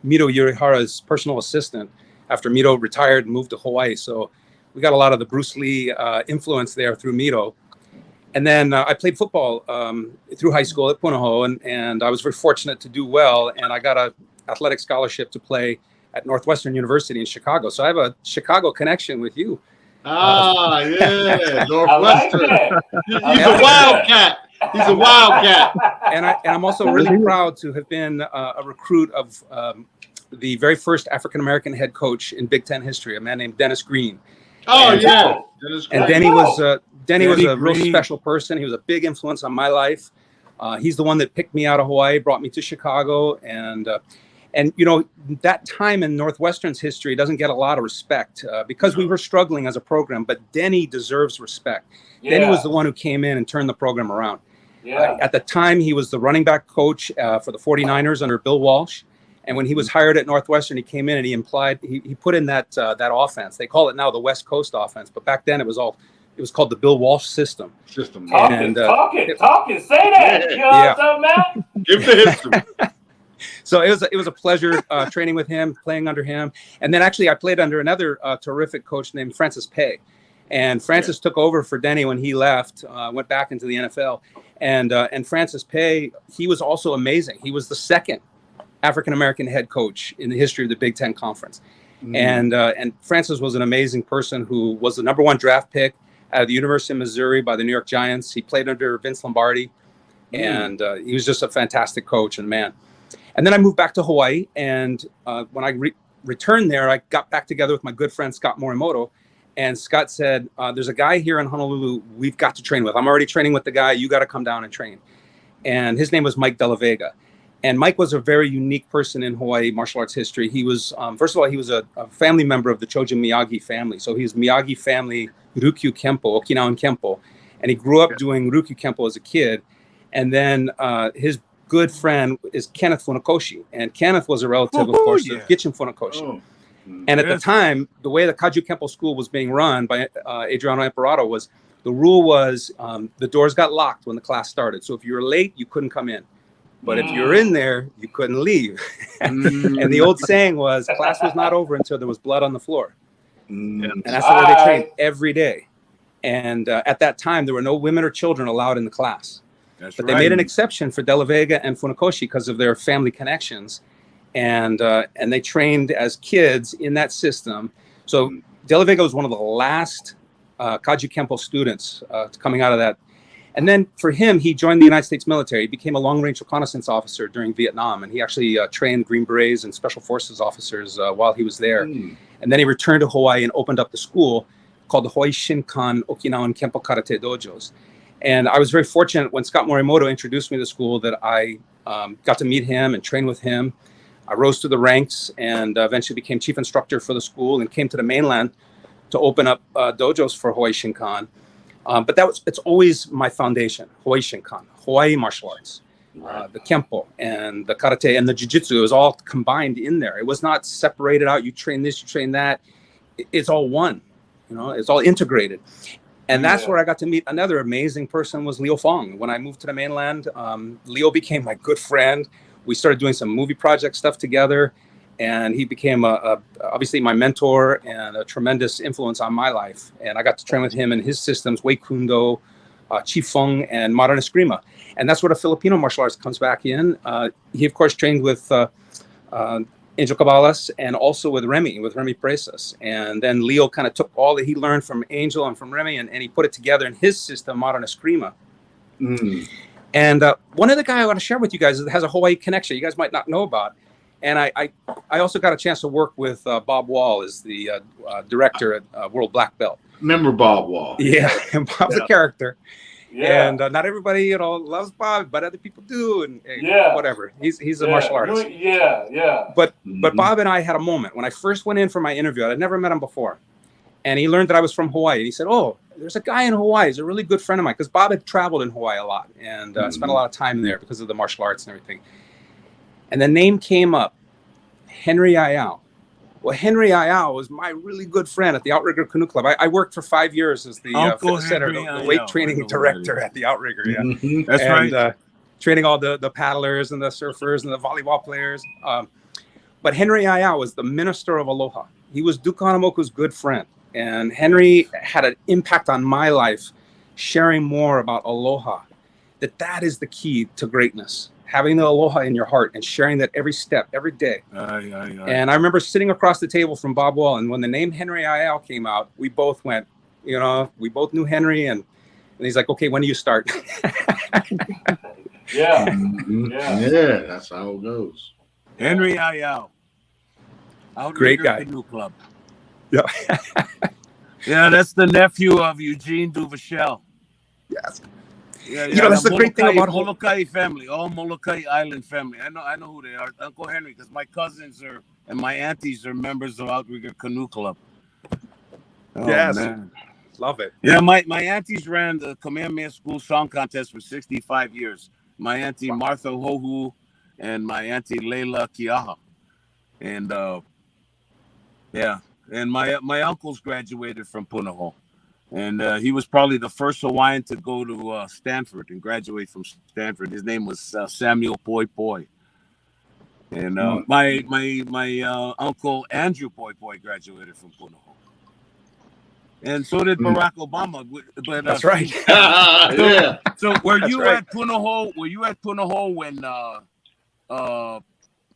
Mito Yurihara's personal assistant after Mito retired and moved to Hawaii. So we got a lot of the Bruce Lee influence there through Mito. And then I played football through high school at Punahou, and I was very fortunate to do well. And I got an athletic scholarship to play at Northwestern University in Chicago. So I have a Chicago connection with you. Yeah, Northwestern. He's a wildcat. He's a wildcat. And I'm also really proud to have been a recruit of the very first African-American head coach in Big Ten history, a man named Dennis Green. Oh, and, yeah. And Denny was a real special person. He was a big influence on my life. He's the one that picked me out of Hawaii, brought me to Chicago, and you know, that time in Northwestern's history doesn't get a lot of respect because we were struggling as a program, but Denny deserves respect. Yeah. Denny was the one who came in and turned the program around. Yeah. At the time, he was the running back coach for the 49ers under Bill Walsh. And when he was hired at Northwestern, he came in and he put in that offense. They call it now the West Coast offense, but back then it was called the Bill Walsh system. Talk it. Say that. You know what I'm talking about? Give the history. So it was a pleasure training with him, playing under him. And then actually I played under another terrific coach named Francis Pay. And Francis took over for Denny when he left, went back into the NFL. And Francis Pay, he was also amazing. He was the second African-American head coach in the history of the Big Ten Conference. And Francis was an amazing person who was the #1 draft pick out of the University of Missouri by the New York Giants. He played under Vince Lombardi. And he was just a fantastic coach and man. And then I moved back to Hawaii, and when I returned there, I got back together with my good friend Scott Morimoto, and Scott said, there's a guy here in Honolulu we've got to train with. I'm already training with the guy. You got to come down and train. And his name was Mike Della Vega. And Mike was a very unique person in Hawaii martial arts history. He was, first of all, he was a family member of the Chojin Miyagi family. So he was Miyagi family Ryukyu Kempo, Okinawan Kempo, and he grew up doing Ryukyu Kempo as a kid. And then his good friend is Kenneth Funakoshi, and Kenneth was a relative, of course, of Gichin Funakoshi. And at the time, the way the Kaju Kempo school was being run by Adriano Imperato was, the rule was the doors got locked when the class started. So if you were late, you couldn't come in. But if you were in there, you couldn't leave. And the old saying was, class was not over until there was blood on the floor. And that's the way they trained every day. And at that time, there were no women or children allowed in the class. But they made an exception for Della Vega and Funakoshi because of their family connections, and they trained as kids in that system. So Della Vega was one of the last Kaju Kempo students coming out of that. And then for him, he joined the United States military. He became a long-range reconnaissance officer during Vietnam, and he actually trained Green Berets and Special Forces officers while he was there. And then he returned to Hawaii and opened up the school called the Hawaii Shinkan Okinawan Kempo Karate Dojos. And I was very fortunate when Scott Morimoto introduced me to the school that I got to meet him and train with him. I rose through the ranks and eventually became chief instructor for the school and came to the mainland to open up dojos for Hawaii Shinkan. But it's always my foundation, Hawaii Shinkan, Hawaii martial arts, the Kempo and the Karate and the Jiu-Jitsu. It was all combined in there. It was not separated out. You train this, you train that. It's all one, it's all integrated. And that's where I got to meet another amazing person was Leo Fong. When I moved to the mainland, Leo became my good friend. We started doing some movie project stuff together. And he became obviously my mentor and a tremendous influence on my life. And I got to train with him in his systems, Wei Kundo, Chi Fung and modern eskrima. And that's where the Filipino martial arts comes back in. He, of course, trained with Angel Cabalas and also with Remy Presas. And then Leo kind of took all that he learned from Angel and from Remy and he put it together in his system, modern eskrima. And one other guy I want to share with you guys that has a Hawaii connection you guys might not know about. And I also got a chance to work with Bob Wall as the director at World Black Belt. Remember Bob Wall? Yeah, and Bob's a character. Yeah. And not everybody, loves Bob, but other people do, and whatever. He's a martial artist. But Bob and I had a moment when I first went in for my interview. I'd never met him before, and he learned that I was from Hawaii. And he said, "Oh, there's a guy in Hawaii. He's a really good friend of mine." Because Bob had traveled in Hawaii a lot and spent a lot of time there because of the martial arts and everything. And the name came up, Henry Ayao. Well, Henry Ayao was my really good friend at the Outrigger Canoe Club. I worked for 5 years as the fitness center, the weight training director at the Outrigger. Yeah, That's right. Training all the paddlers and the surfers and the volleyball players. But Henry Ayao was the minister of Aloha. He was Duke Hanamoku's good friend. And Henry had an impact on my life, sharing more about Aloha, that is the key to greatness. Having the aloha in your heart and sharing that every step, every day. And I remember sitting across the table from Bob Wall, and when the name Henry Ayao came out, we both went, we both knew Henry, and he's like, "Okay, when do you start?" Yeah, that's how it goes. Henry Ayao. Great guy. Canoe Club. Yeah. Yeah, that's the nephew of Eugene Duvachel. Yes. Yeah, that's the great thing about Molokai family, all Molokai Island family. I know who they are. Uncle Henry, because my cousins and my aunties are members of Outrigger Canoe Club. Oh, yes, man. Love it. Yeah, my aunties ran the Kamehameha School Song Contest for 65 years. My auntie Martha Hohu and my auntie Leila Kiaha, and and my uncles graduated from Punahou. And he was probably the first Hawaiian to go to Stanford and graduate from Stanford. His name was Samuel Poi Poi. And my uncle Andrew Poi Poi graduated from Punahou. And so did Barack Obama. But, that's right. So were you at Punahou? Were you at Punahou when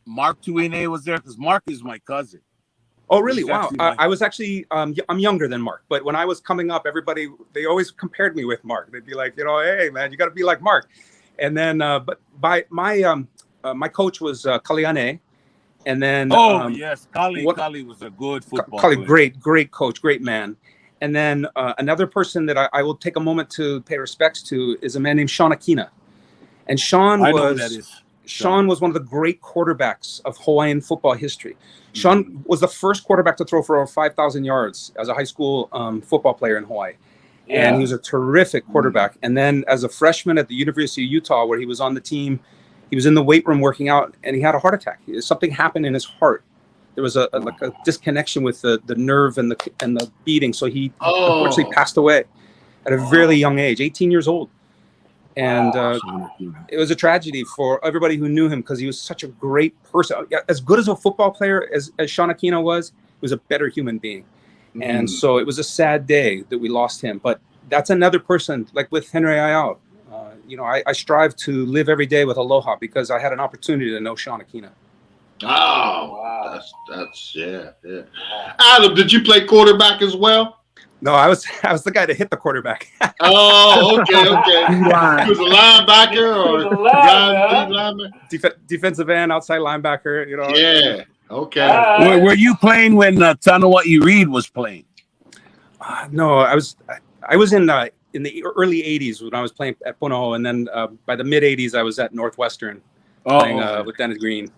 Mark Tuine was there? Because Mark is my cousin. Oh, really? Wow. I was actually, I'm younger than Mark, but when I was coming up, they always compared me with Mark. They'd be like, "Hey, man, you got to be like Mark." And then, but my coach was Kaliane. And then, yes, Kali was a good football Kali, player. great coach, great man. And then another person that I will take a moment to pay respects to is a man named Sean Akina. And Sean was one of the great quarterbacks of Hawaiian football history. Sean was the first quarterback to throw for over 5,000 yards as a high school football player in Hawaii. Yeah. And he was a terrific quarterback. And then as a freshman at the University of Utah, where he was on the team, he was in the weight room working out, and he had a heart attack. Something happened in his heart. There was a disconnection with the nerve and the beating. So he unfortunately passed away at a very young age, 18 years old. And it was a tragedy for everybody who knew him because he was such a great person. As good as a football player as Sean Aquino was, he was a better human being. And so it was a sad day that we lost him. But that's another person, like with Henry Ayao. I strive to live every day with aloha because I had an opportunity to know Sean Aquino. Oh, wow. That's yeah. Adam, did you play quarterback as well? No, I was the guy to hit the quarterback. Oh, okay. He was a linebacker or defensive end, outside linebacker. Yeah. Okay. Were you playing when Tanawai Reed was playing? No, I was in the early '80s when I was playing at Punahou, and then by the mid '80s I was at Northwestern playing with Dennis Green.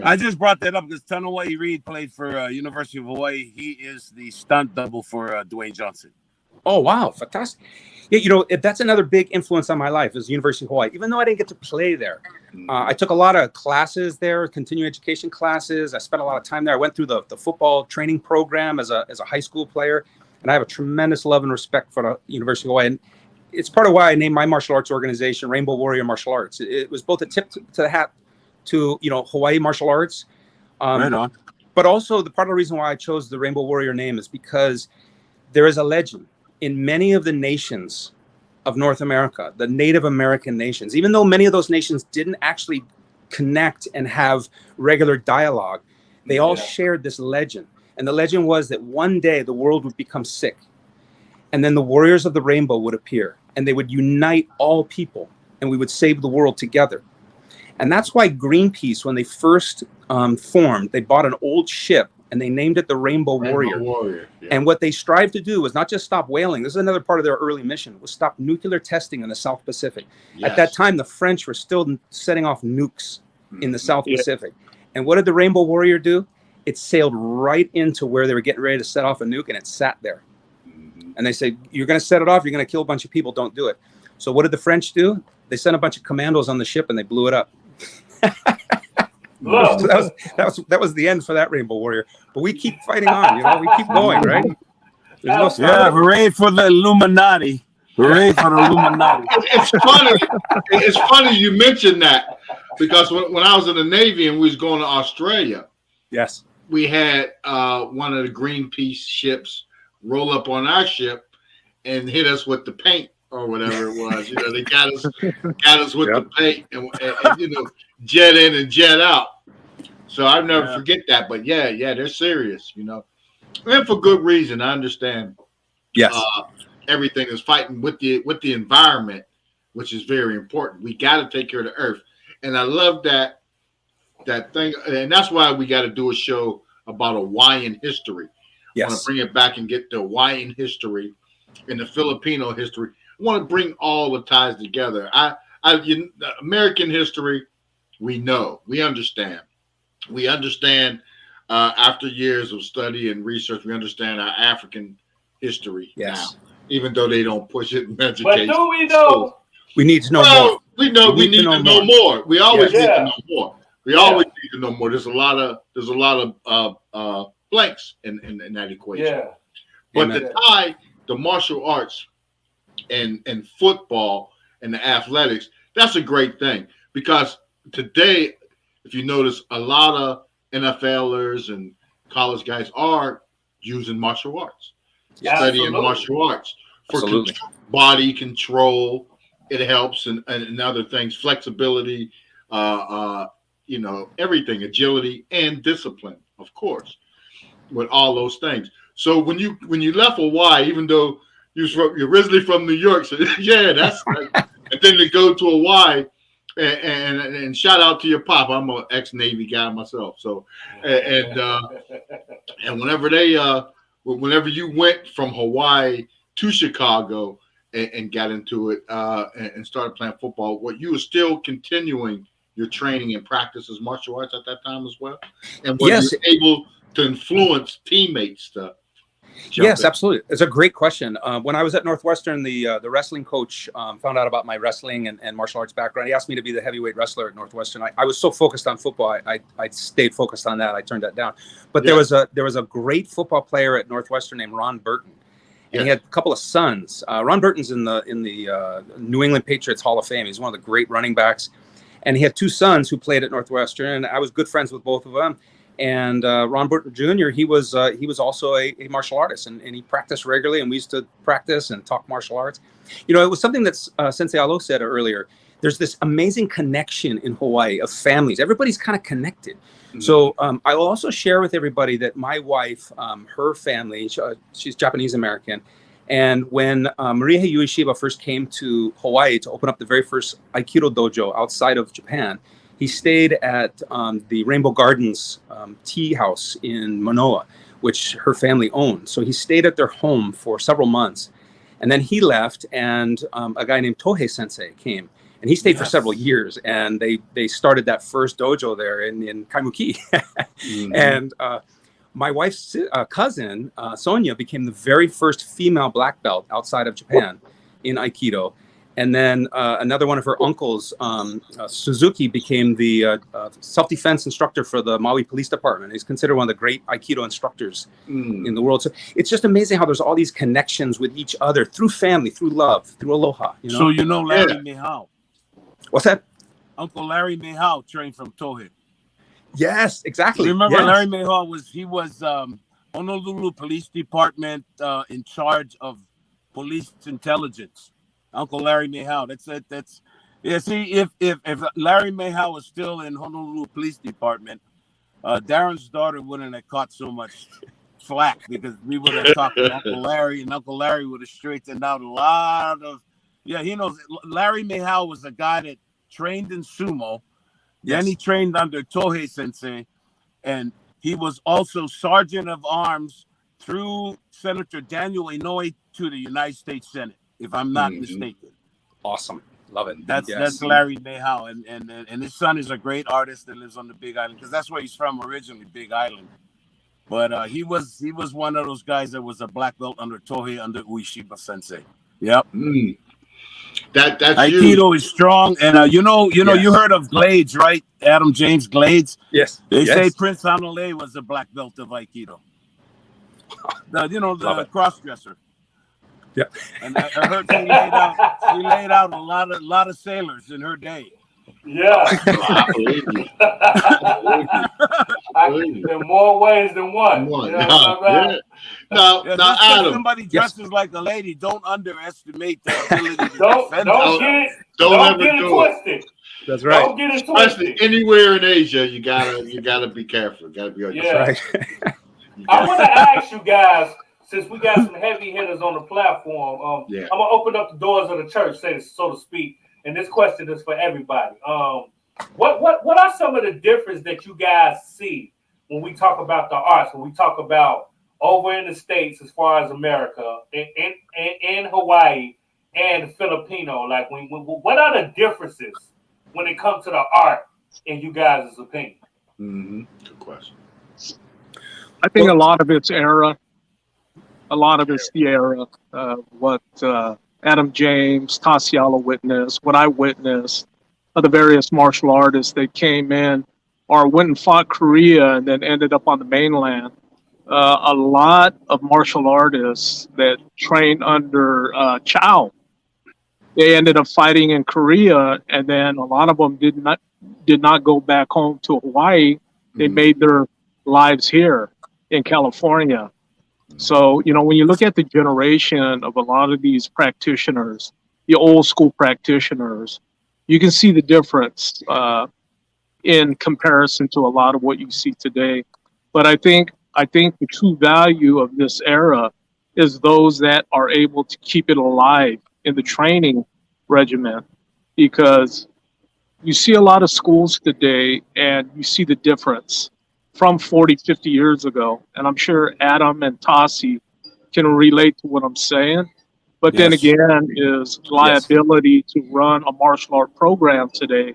I just brought that up because Tanawai Reed played for University of Hawaii. He is the stunt double for Dwayne Johnson. Oh, wow. Fantastic. Yeah, that's another big influence on my life is University of Hawaii. Even though I didn't get to play there, I took a lot of classes there, continuing education classes. I spent a lot of time there. I went through the football training program as a high school player, and I have a tremendous love and respect for the University of Hawaii. And it's part of why I named my martial arts organization Rainbow Warrior Martial Arts. It was both a tip to the hat to Hawaii martial arts, right on. But also the part of the reason why I chose the Rainbow Warrior name is because there is a legend in many of the nations of North America, the Native American nations, even though many of those nations didn't actually connect and have regular dialogue, they all shared this legend. And the legend was that one day the world would become sick, and then the warriors of the rainbow would appear, and they would unite all people, and we would save the world together. And that's why Greenpeace, when they first formed, they bought an old ship and they named it the Rainbow Warrior. Yeah. And what they strived to do was not just stop whaling. This is another part of their early mission, was stop nuclear testing in the South Pacific. Yes. At that time, the French were still setting off nukes in the South Pacific. And what did the Rainbow Warrior do? It sailed right into where they were getting ready to set off a nuke, and it sat there. And they said, you're going to set it off, you're going to kill a bunch of people, don't do it. So what did the French do? They sent a bunch of commandos on the ship and they blew it up. So that was the end for that Rainbow Warrior. But we keep fighting on, you know, we keep going, right? There's no yeah, hooray for the Illuminati. Hooray for the Illuminati. It's funny you mentioned that, because when I was in the Navy and we was going to Australia, yes, we had one of the Greenpeace ships roll up on our ship and hit us with the paint or whatever it was. You know, they got us with the paint and you know, jet in and jet out. So I'll never forget that. But yeah, they're serious, you know, and for good reason. I understand. Yes, everything is fighting with the environment, which is very important. We got to take care of the earth, and I love that thing, and that's why we got to do a show about Hawaiian history. Yes. I want to bring it back and get the Hawaiian history and the Filipino history. I want to bring all the ties together. American history, we know, we understand. We understand after years of study and research, we understand our African history now, even though they don't push it in education. But do we know? We need to know more. We need to know more. We always need to know more. We always need to know more. There's a lot of blanks in that equation. Yeah. But to tie the martial arts and football and the athletics, that's a great thing, because today, if you notice, a lot of NFLers and college guys are using martial arts, studying martial arts for body control. It helps and other things, flexibility, you know, everything, agility and discipline, of course, with all those things. So when you left Hawaii, even though you're originally from New York, so yeah, that's right. And then to go to Hawaii and shout out to your pop. I'm an ex-Navy guy myself. So and whenever you went from Hawaii to Chicago and got into it and started playing football, what you were still continuing your training and practice as martial arts at that time as well, and were you able to influence teammates to Yes, absolutely. It's a great question. When I was at Northwestern, the wrestling coach found out about my wrestling and martial arts background. He asked me to be the heavyweight wrestler at Northwestern. I was so focused on football, I stayed focused on that. I turned that down. But there was a great football player at Northwestern named Ron Burton, and he had a couple of sons. Ron Burton's in the New England Patriots Hall of Fame. He's one of the great running backs, and he had two sons who played at Northwestern, and I was good friends with both of them. And Ron Burton Jr., he was also a martial artist, and he practiced regularly, and we used to practice and talk martial arts. You know, it was something that Sensei Alo said earlier. There's this amazing connection in Hawaii of families. Everybody's kind of connected. Mm-hmm. So I will also share with everybody that my wife, her family, she's Japanese American. And when Maria Ueshiba first came to Hawaii to open up the very first Aikido dojo outside of Japan, he stayed at the Rainbow Gardens tea house in Manoa, which her family owned. So he stayed at their home for several months. And then he left, and a guy named Tohei Sensei came. And he stayed for several years. And they started that first dojo there in Kaimuki. Mm-hmm. And my wife's cousin, Sonia, became the very first female black belt outside of Japan in Aikido. And then another one of her uncles, Suzuki, became the self-defense instructor for the Maui Police Department. He's considered one of the great Aikido instructors in the world. So it's just amazing how there's all these connections with each other through family, through love, through aloha. You know? So you know Larry Mihao. What's that? Uncle Larry Mihao trained from Tohei. Yes, exactly. Remember, Larry Mihao was Honolulu Police Department in charge of police intelligence. Uncle Larry Mayhow. That's it. That's yeah. See, if Larry Mayhow was still in Honolulu Police Department, Darren's daughter wouldn't have caught so much flack because we would have talked to Uncle Larry, and Uncle Larry would have straightened out a lot of. Yeah, he knows. Larry Mayhow was a guy that trained in sumo. Then he trained under Tohei Sensei, and he was also sergeant of arms through Senator Daniel Inouye to the United States Senate, if I'm not mistaken. Awesome. Love it. That's Larry Mayhow, and his son is a great artist that lives on the Big Island because that's where he's from originally, Big Island. But he was one of those guys that was a black belt under Tohei under Ueshiba Sensei. Yep. That's Aikido is strong, and you heard of Glades, right? Adam James Glades. Yes. They say Prince Hanalei was a black belt of Aikido. The cross-dresser. Yeah. And I heard she laid out a lot of sailors in her day. Yeah. In more ways than one. Now, Adam, somebody dresses like a lady, don't underestimate the ability to defend. Don't get it twisted. That's right. Don't get it Especially anywhere in Asia, you gotta be careful. You gotta be on your side. I want to ask you guys, since we got some heavy hitters on the platform, I'm gonna open up the doors of the church, so to speak. And this question is for everybody. What are some of the differences that you guys see when we talk about the arts, when we talk about over in the States as far as America, in Hawaii and Filipino? Like, what are the differences when it comes to the art, in you guys' opinion? Good question. I think a lot of it's era. A lot of it's the era. What Adam James, Tasialo witnessed, what I witnessed, of the various martial artists that came in or went and fought Korea and then ended up on the mainland. A lot of martial artists that trained under Chow, they ended up fighting in Korea, and then a lot of them did not go back home to Hawaii. They made their lives here in California. So, when you look at the generation of a lot of these practitioners, the old school practitioners, you can see the difference in comparison to a lot of what you see today. But I think the true value of this era is those that are able to keep it alive in the training regimen, because you see a lot of schools today and you see the difference from 40, 50 years ago. And I'm sure Adam and Tasi can relate to what I'm saying. But then again, is liability to run a martial art program today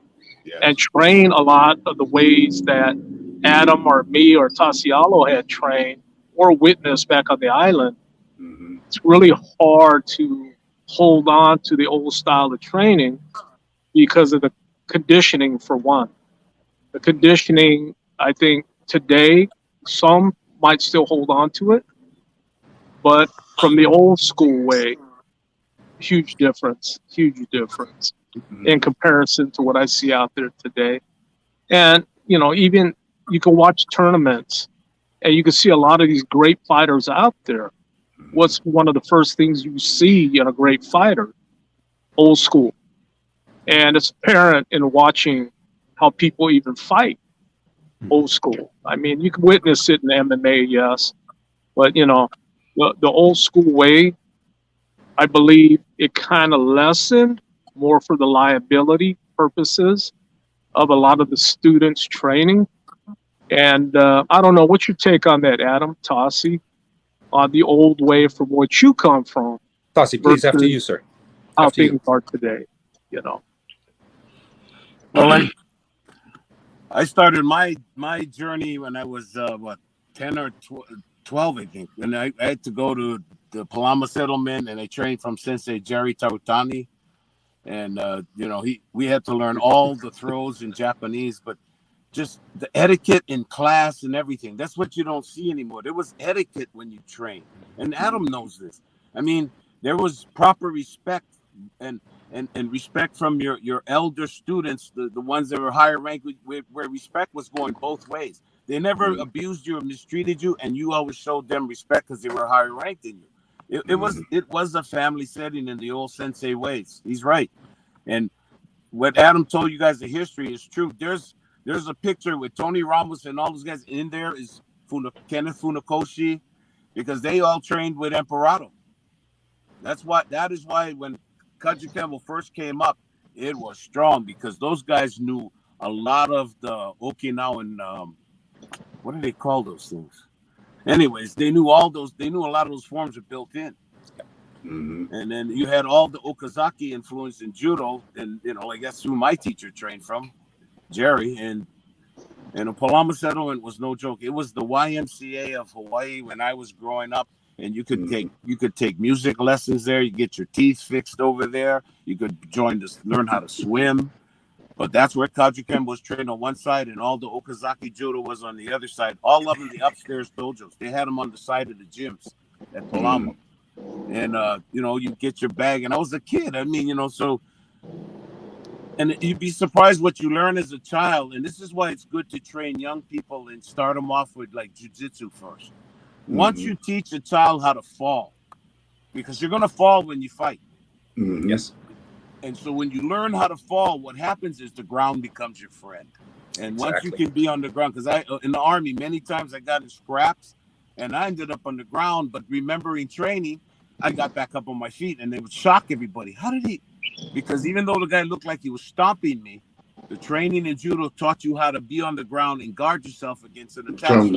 and train a lot of the ways that Adam or me or Tasialo had trained or witnessed back on the island. It's really hard to hold on to the old style of training because of the conditioning, for one. The conditioning, I think, today, some might still hold on to it, but from the old school way, huge difference in comparison to what I see out there today. And, even you can watch tournaments and you can see a lot of these great fighters out there. What's one of the first things you see in a great fighter? Old school. And it's apparent in watching how people even fight. Old school. I mean, you can witness it in MMA, yes, but the old school way, I believe it kind of lessened more for the liability purposes of a lot of the students training. And I don't know, what's your take on that, Adam, Tasi, on the old way from what you come from? Tasi, please, after you, sir. How things are today, Well, I started my journey when I was 10 or 12, I think, and I had to go to the Palama settlement, and I trained from Sensei Jerry Tarutani, and we had to learn all the throws in Japanese, but just the etiquette in class and everything. That's what you don't see anymore. There was etiquette when you train, and Adam knows this. I mean, there was proper respect and respect from your elder students, the ones that were higher ranked, where respect was going both ways. They never abused you or mistreated you, and you always showed them respect because they were higher ranked than you. It was a family setting in the old sensei ways. He's right. And what Adam told you guys, the history is true. There's a picture with Tony Ramos and all those guys in there is Kenneth Funakoshi, because they all trained with Emperado. That is why when Kajukenbo first came up, it was strong, because those guys knew a lot of the Okinawan, what do they call those things? Anyways, they knew a lot of those forms were built in. Mm-hmm. And then you had all the Okazaki influence in judo, and like that's who my teacher trained from, Jerry. And a Palama settlement was no joke. It was the YMCA of Hawaii when I was growing up, and you could take music lessons there. You get your teeth fixed over there. You could learn how to swim. But that's where Kajukenbo was trained on one side, and all the Okazaki judo was on the other side. All of them, the upstairs dojos. They had them on the side of the gyms at Palama. And you get your bag. And I was a kid. I mean, so, and you'd be surprised what you learn as a child. And this is why it's good to train young people and start them off with like jiu-jitsu first. Once you teach a child how to fall, because you're going to fall when you fight. Mm-hmm. Yes. And so when you learn how to fall, what happens is the ground becomes your friend. And once you can be on the ground, because in the Army, many times I got in scraps and I ended up on the ground, but remembering training, I got back up on my feet, and they would shock everybody. How did he? Because even though the guy looked like he was stomping me, the training in judo taught you how to be on the ground and guard yourself against an attack.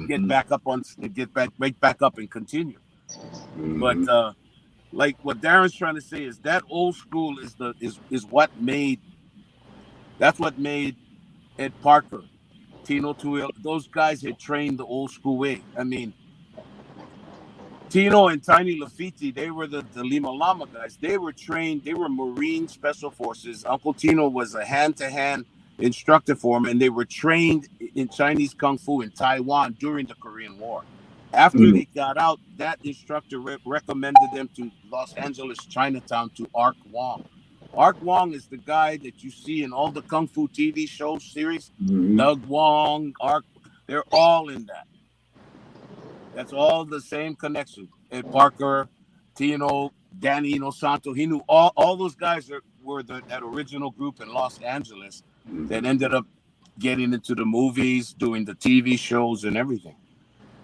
Get back up right back up and continue. Mm-hmm. But like what Darren's trying to say is that old school is what made Ed Parker, Tino Tuil, those guys had trained the old school way. I mean, Tino and Tiny Lafitte, they were the Lima Lama guys. They were trained, they were Marine Special Forces. Uncle Tino was a hand-to-hand instructor for him, and they were trained in Chinese Kung Fu in Taiwan during the Korean War. After they got out, that instructor recommended them to Los Angeles, Chinatown, to Ark Wong. Ark Wong is the guy that you see in all the Kung Fu TV show series. Doug Wong, Ark, they're all in that. That's all the same connection. Ed Parker, Tino, Danny Inosanto. He knew all those guys were that original group in Los Angeles that ended up getting into the movies, doing the TV shows and everything.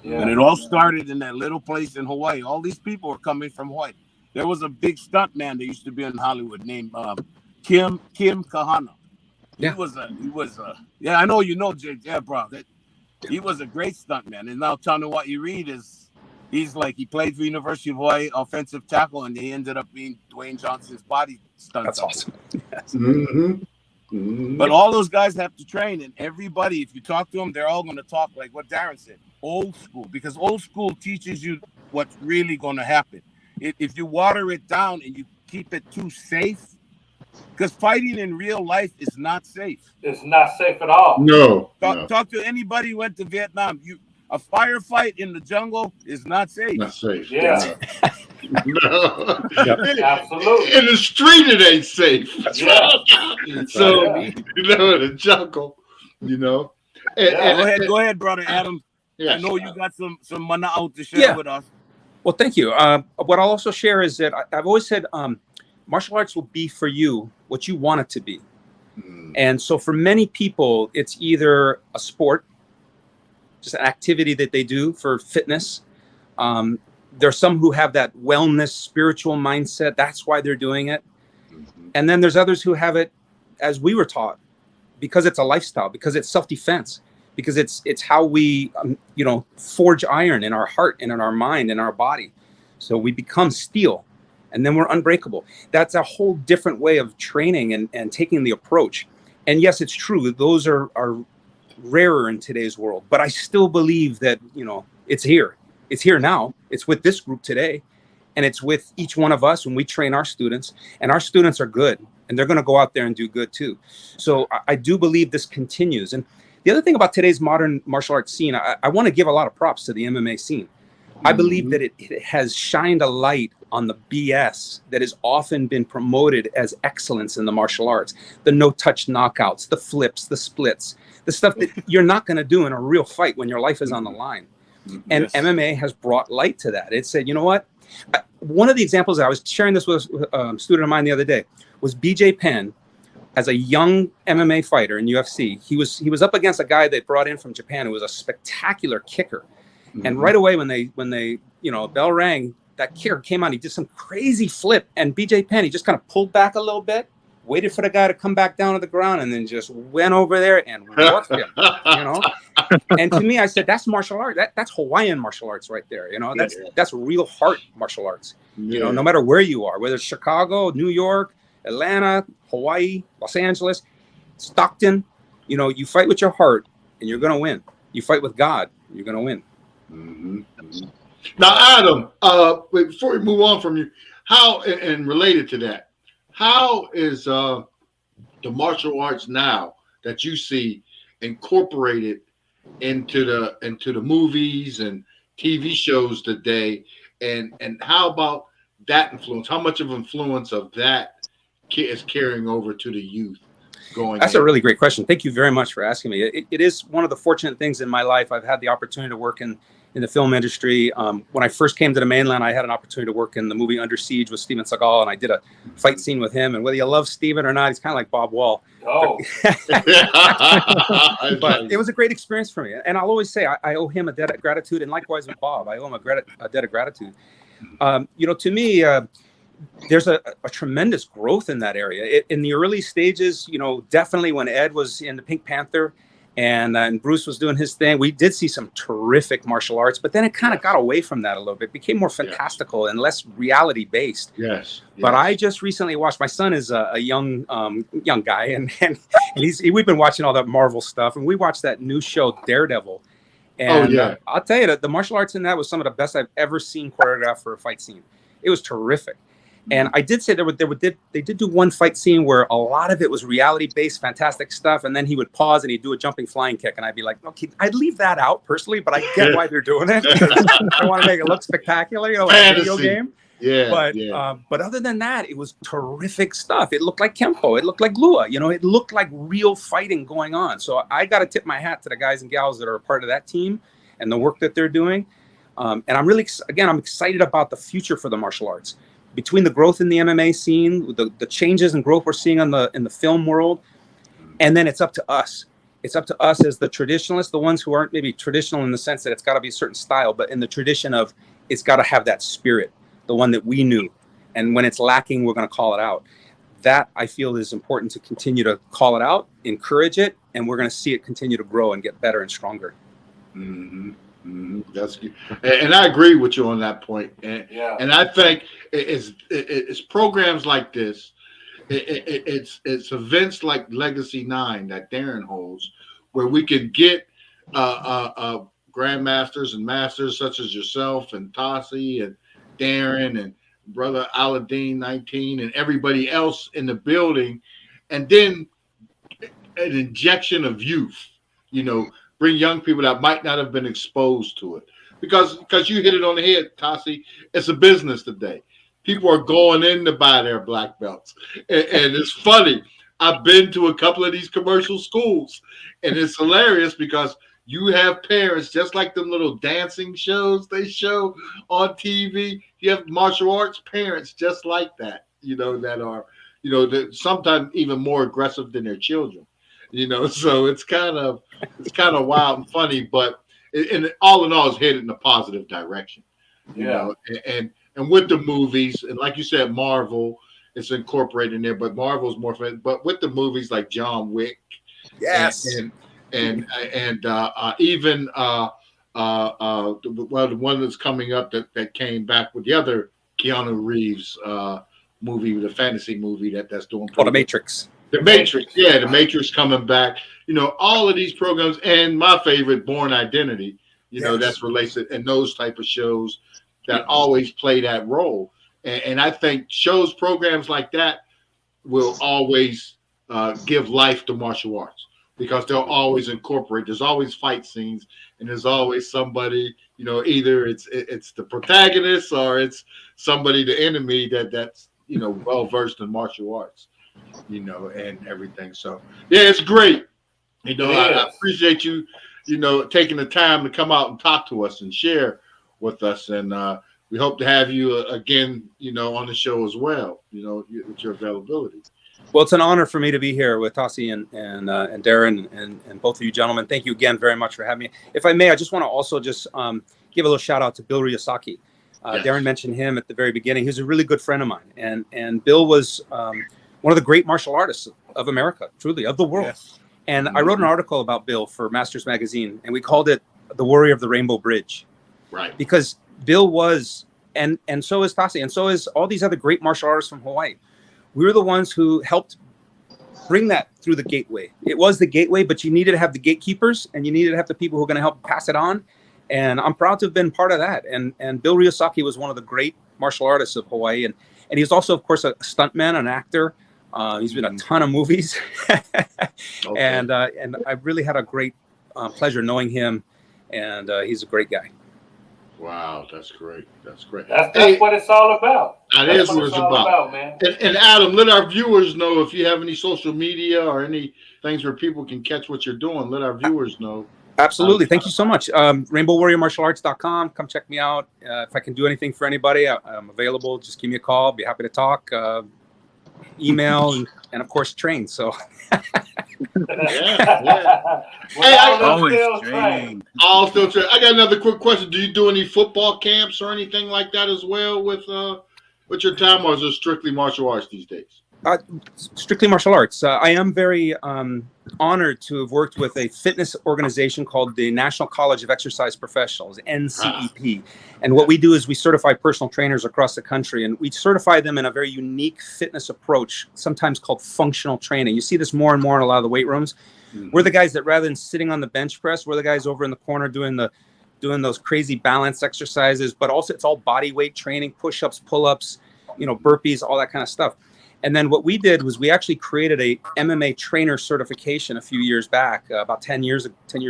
Yeah. And it all started in that little place in Hawaii. All these people were coming from Hawaii. There was a big stunt man that used to be in Hollywood named Kim Kahana. Yeah. He was yeah, I know you know Jay. Yeah, bro. He was a great stuntman, and now Tanawai Reed he's like, he played for University of Hawaii offensive tackle, and he ended up being Dwayne Johnson's body stunt. That's awesome. Yes. But all those guys have to train, and everybody, if you talk to them, they're all going to talk like what Darren said, old school, because old school teaches you what's really going to happen. If you water it down and you keep it too safe, because fighting in real life is not safe. It's not safe at all. No. Talk to anybody who went to Vietnam. A firefight in the jungle is not safe. Not safe. Yeah. No. Yep. Absolutely. In the street, it ain't safe. Yeah. So, the jungle, Go ahead, brother Adam. I know you got some mana out to share with us. Well, thank you. What I'll also share is that I've always said martial arts will be for you what you want it to be. And so for many people, it's either a sport, just an activity that they do for fitness. There's some who have that wellness, spiritual mindset. That's why they're doing it. And then there's others who have it as we were taught, because it's a lifestyle, because it's self-defense, because it's how we, forge iron in our heart and in our mind and our body. So we become steel, and then we're unbreakable. That's a whole different way of training and taking the approach. And yes, it's true. Those are rarer in today's world, but I still believe that, it's here. It's here now. It's with this group today, and it's with each one of us when we train our students, and our students are good, and they're going to go out there and do good too. So I do believe this continues. And the other thing about today's modern martial arts scene, I want to give a lot of props to the MMA scene. I believe that it has shined a light on the BS that has often been promoted as excellence in the martial arts. The no-touch knockouts, the flips, the splits, the stuff that you're not going to do in a real fight when your life is on the line. And Yes. MMA has brought light to that. It said, you know what? One of the examples that I was sharing this with a student of mine the other day was BJ Penn. As a young MMA fighter in UFC, he was up against a guy they brought in from Japan who was a spectacular kicker. And right away when they bell rang, that kicker came on. He did some crazy flip, and BJ Penn, he just kind of pulled back a little bit, waited for the guy to come back down to the ground, and then just went over there and worked him. And to me, I said, that's martial art. That's Hawaiian martial arts right there. That's real heart martial arts. No matter where you are, whether it's Chicago, New York, Atlanta, Hawaii, Los Angeles, Stockton, you fight with your heart and you're going to win. You fight with God, you're going to win. Now, Adam, before we move on from you, how, and related to that, how is the martial arts now that you see incorporated into the movies and TV shows today, and how about that influence? How much of influence of that is carrying over to the youth going? That's a really great question. Thank you very much for asking me. It is one of the fortunate things in my life. I've had the opportunity to work in the film industry. When I first came to the mainland, I had an opportunity to work in the movie Under Siege with Steven Seagal, and I did a fight scene with him. And whether you love Steven or not, he's kind of like Bob Wall. Oh. But it was a great experience for me. And I'll always say I owe him a debt of gratitude, and likewise with Bob, I owe him a debt of gratitude. To me, there's a tremendous growth in that area. In the early stages, definitely when Ed was in the Pink Panther and Bruce was doing his thing, we did see some terrific martial arts, but then it kind of got away from that a little bit. It became more fantastical and less reality based. Yes. But I just recently watched, my son is a young guy, and we've been watching all that Marvel stuff, and we watched that new show Daredevil. And I'll tell you that the martial arts in that was some of the best I've ever seen choreographed for a fight scene. It was terrific. And I did say they did do one fight scene where a lot of it was reality-based, fantastic stuff, and then he would pause and he'd do a jumping flying kick, and I'd be like, okay, I'd leave that out personally, but I get why they're doing it. I want to make it look spectacular, like a video game. But other than that, it was terrific stuff. It looked like Kempo. It looked like Lua. It looked like real fighting going on. So I got to tip my hat to the guys and gals that are a part of that team and the work that they're doing. And I'm really, I'm excited about the future for the martial arts. Between the growth in the MMA scene, the changes and growth we're seeing in the film world, and then it's up to us. It's up to us as the traditionalists, the ones who aren't maybe traditional in the sense that it's got to be a certain style, but in the tradition of it's got to have that spirit, the one that we knew. And when it's lacking, we're going to call it out. That, I feel, is important to continue to call it out, encourage it, and we're going to see it continue to grow and get better and stronger. That's good. And I agree with you on that point. And I think it's programs like this, it's events like Legacy 9 that Darren holds, where we can get grandmasters and masters such as yourself and TASI and Darren and brother Aladdin 19 and everybody else in the building, and then an injection of youth, bring young people that might not have been exposed to it. Because you hit it on the head, Tasi, it's a business today. People are going in to buy their black belts. And it's funny. I've been to a couple of these commercial schools, and it's hilarious because you have parents, just like the little dancing shows they show on TV. You have martial arts parents just like that, that are, that sometimes even more aggressive than their children. So it's kind of wild and funny, but all in all, it's headed in a positive direction. And with the movies, and like you said, Marvel is incorporated in there, but Marvel's more fun. But with the movies like John Wick, and even the one that's coming up that came back with the other Keanu Reeves movie, the fantasy movie that's doing. The Matrix. The Matrix, the Matrix coming back. All of these programs, and my favorite, Born Identity. That's related, and those type of shows that always play that role. And I think programs like that will always give life to martial arts, because they'll always incorporate. There's always fight scenes, and there's always somebody. Either it's the protagonist or it's somebody, the enemy that's well versed in martial arts. And everything. So it's great. I appreciate you, taking the time to come out and talk to us and share with us. And we hope to have you again, on the show as well, with your availability. Well, it's an honor for me to be here with TASI and Darren and both of you gentlemen. Thank you again very much for having me. If I may, I just want to also just give a little shout out to Bill Ryosaki. Yes. Darren mentioned him at the very beginning. He's a really good friend of mine. And Bill was one of the great martial artists of America, truly, of the world. Yes. And I wrote an article about Bill for Masters Magazine, and we called it The Warrior of the Rainbow Bridge. Right. Because Bill was, and so is TASI, and so is all these other great martial artists from Hawaii. We were the ones who helped bring that through the gateway. It was the gateway, but you needed to have the gatekeepers, and you needed to have the people who are going to help pass it on. And I'm proud to have been part of that. And Bill Ryosaki was one of the great martial artists of Hawaii. And he's also, of course, a stuntman, an actor. He's been in a ton of movies. Okay. And I really had a great pleasure knowing him. And he's a great guy. Wow, that's great. That's great. That's what it's all about. That is what it's about, man. And Adam, let our viewers know if you have any social media or any things where people can catch what you're doing. Let our viewers know. Absolutely. Thank you so much. RainbowWarriorMartialArts.com. Come check me out. If I can do anything for anybody, I'm available. Just give me a call. I'll be happy to talk. Email and of course train. So yeah. Hey, always training. I'll still train. I got another quick question. Do you do any football camps or anything like that as well with your time, or is it strictly martial arts these days? Strictly martial arts. I am very honored to have worked with a fitness organization called the National College of Exercise Professionals, NCEP. And what we do is we certify personal trainers across the country, and we certify them in a very unique fitness approach, sometimes called functional training. You see this more and more in a lot of the weight rooms. Mm-hmm. We're the guys that rather than sitting on the bench press, we're the guys over in the corner doing those crazy balance exercises, but also it's all body weight training, push-ups, pull-ups, burpees, all that kind of stuff. And then what we did was we actually created a MMA trainer certification a few years back, about 10 years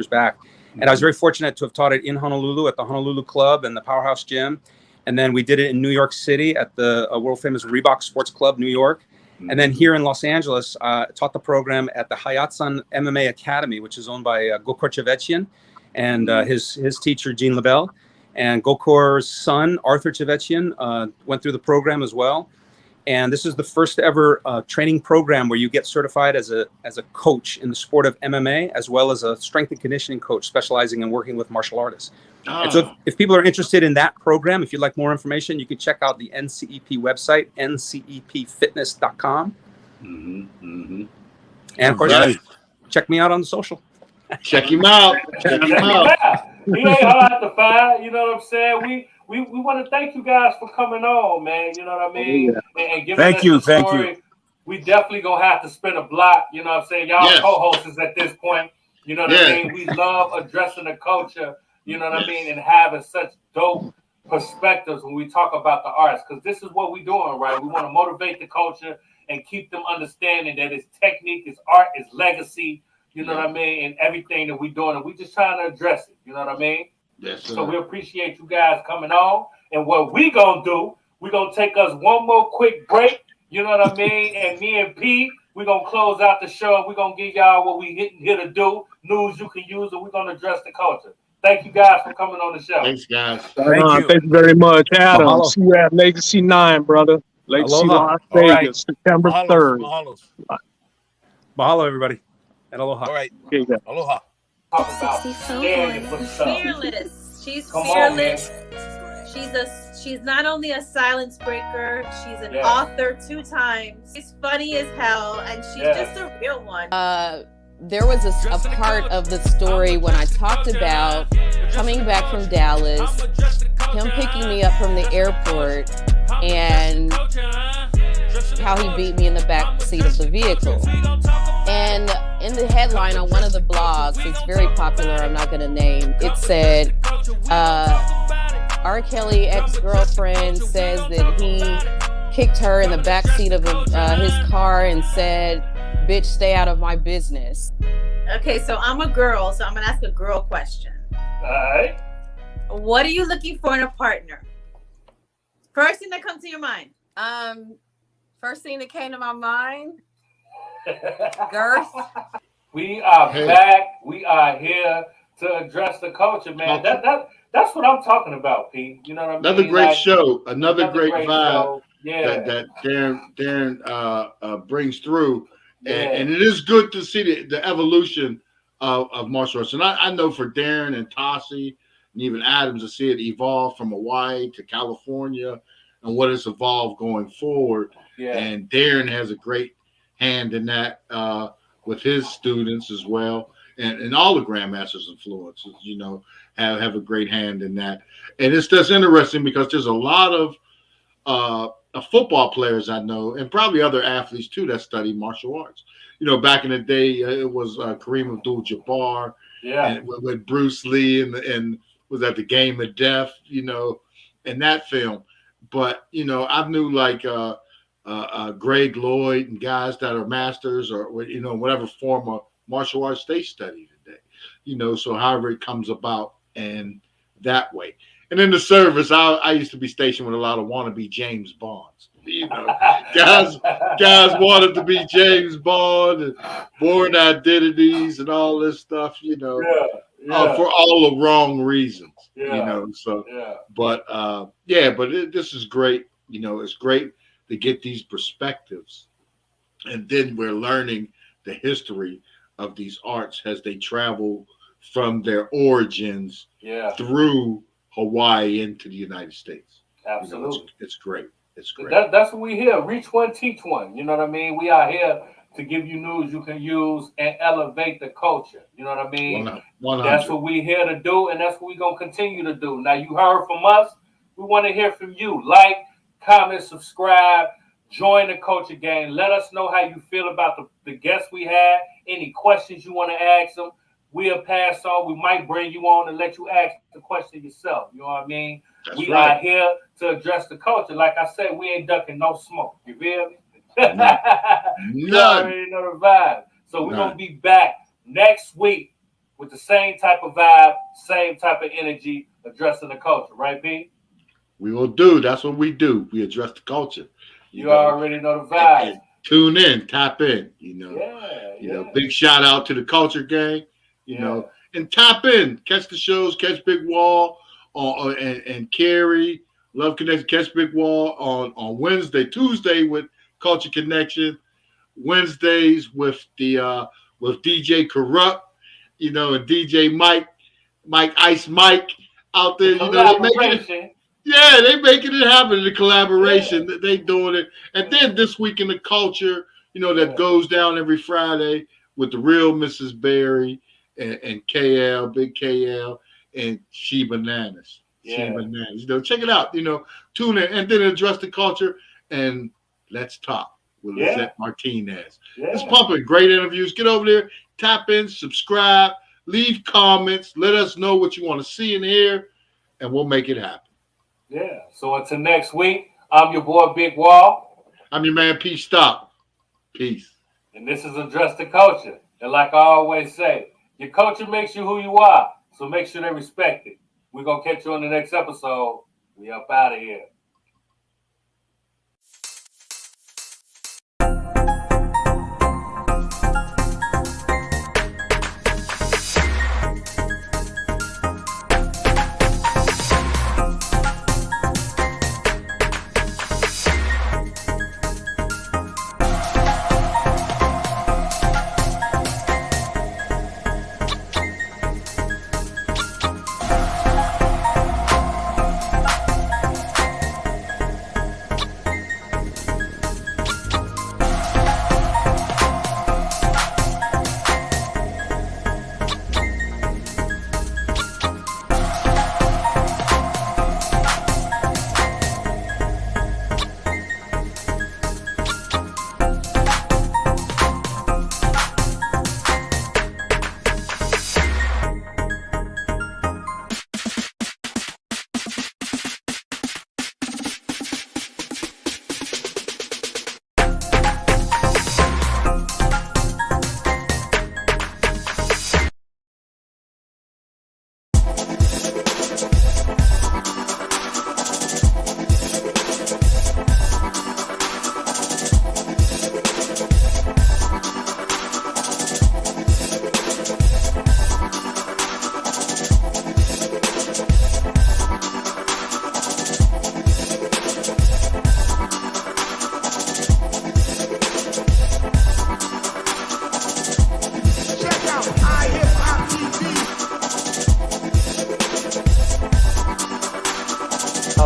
back. And I was very fortunate to have taught it in Honolulu at the Honolulu Club and the Powerhouse Gym. And then we did it in New York City at the world famous Reebok Sports Club, New York. And then here in Los Angeles, taught the program at the Hayatsan MMA Academy, which is owned by Gokor Chevetchian and his teacher, Gene LaBelle. And Gokor's son, Arthur Chevetchian, went through the program as well. And this is the first ever training program where you get certified as a coach in the sport of MMA, as well as a strength and conditioning coach specializing in working with martial artists. Oh. And so if people are interested in that program, if you'd like more information, you can check out the NCEP website, ncepfitness.com. Mm-hmm. Mm-hmm. And of course, check me out on the social. Check him out. Check him out. He ain't hard to find, you know what I'm saying? We want to thank you guys for coming on, man. You know what I mean? Yeah. And giving us the story. Thank you. We definitely gonna have to spin a block. You know what I'm saying? Y'all co-hosts at this point. You know what I mean? We love addressing the culture. You know what I mean? And having such dope perspectives when we talk about the arts, because this is what we're doing, right? We want to motivate the culture and keep them understanding that it's technique, it's art, it's legacy. You know what I mean? And everything that we're doing, and we just trying to address it. You know what I mean? Yes, sir. So we appreciate you guys coming on. And what we gonna do, we're gonna take us one more quick break. You know what I mean? And me and Pete, we're gonna close out the show. We're gonna give y'all what we here to do, news you can use, and we're gonna address the culture. Thank you guys for coming on the show. Thanks, guys. Thank you very much, Adam. Mahalo. See you at Legacy 9, brother. Legacy Las Vegas, September 3rd. Mahalo, everybody. And aloha. All right. Okay, aloha. Fearless. She's fearless. She's not only a silence breaker, she's an author 2 times. She's funny as hell, and she's just a real one. There was a part of the story when I talked about coming back from Dallas, him picking me up from the airport, and how he beat me in the back seat of the vehicle. And in the headline on one of the blogs, it's very popular, I'm not going to name, it said, R. Kelly ex-girlfriend says that he kicked her in the back seat of his car and said, bitch, stay out of my business. Okay, so I'm a girl, so I'm going to ask a girl question. All right. What are you looking for in a partner? First thing that comes to your mind. First thing that came to my mind, girth. We are back. We are here to address the culture, man. That's what I'm talking about, Pete. You know what I mean? Another great show. Another great vibe show. Yeah. that Darren brings through. And it is good to see the evolution of martial arts. And I know for Darren and TASI and even Adams to see it evolve from Hawaii to California and what it's evolved going forward. Yeah. And Darren has a great hand in that with his students as well. And all the Grandmasters influences, you know, have a great hand in that. And it's just interesting because there's a lot of football players I know, and probably other athletes too, that study martial arts. You know, back in the day, it was Kareem Abdul-Jabbar, and with Bruce Lee, and was at the Game of Death, you know, in that film. But you know, I knew like Greg Lloyd and guys that are masters or you know whatever form of martial arts they study today. You know, so however it comes about and that way. And in the service, I used to be stationed with a lot of wannabe James Bonds. You know, guys wanted to be James Bond and Born Identities and all this stuff. You know, for all the wrong reasons. You know, so. But this is great. You know, it's great to get these perspectives, and then we're learning the history of these arts as they travel from their origins through Hawaii into the United States. Absolutely. You know, it's great. It's great. That's what we here. Reach one, teach one. You know what I mean? We are here to give you news you can use and elevate the culture. You know what I mean? 100. That's what we here to do, and that's what we're going to continue to do. Now, you heard from us. We want to hear from you. Like, comment, subscribe, join the culture gang. Let us know how you feel about the guests we had. Any questions you want to ask them, we'll pass on. We might bring you on and let you ask the question yourself. You know what I mean? We are here to address the culture. Like I said, we ain't ducking no smoke. You feel me? You already know the vibe. So we're going to be back next week with the same type of vibe, same type of energy, addressing the culture. Right, B? We will do. That's what we do. We address the culture. You already know the vibe. Tune in, tap in, you know. You know, big shout out to the culture gang, you know, and tap in, catch the shows, catch Big Wall and Carrie, Love Connection, catch Big Wall on Wednesday, Tuesday with Culture Connection, Wednesdays with the with DJ Corrupt, you know, and DJ Mike Ice Mike out there, you know, they making it happen. The collaboration that they doing it, and then this week in the culture, you know, that goes down every Friday with the real Mrs. Berry and KL, Big KL, and She Bananas. She Bananas. You know, check it out. You know, tune in and then address the culture and let's talk with Lizette Martinez. It's pumping. Great interviews. Get over there, tap in, subscribe, leave comments, let us know what you want to see and hear, and we'll make it happen. Yeah. So until next week, I'm your boy Big Wall. I'm your man PSTOCK. Peace. And this is Address the Culture. And like I always say, your culture makes you who you are. So make sure they respect it. We're going to catch you on the next episode. We up out of here.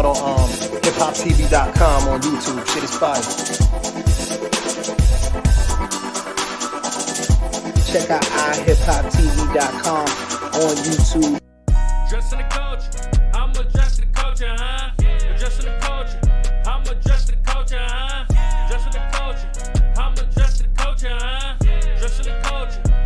out on hiphoptv.com on YouTube. Shit is fire. Check out hiphoptv.com on YouTube. Dressing the culture, I'm adjusting the culture, huh? Adjusting the culture, I'm adjusting the culture, huh? Dressing the culture, I'm adjusting the culture, huh? Dressing the culture.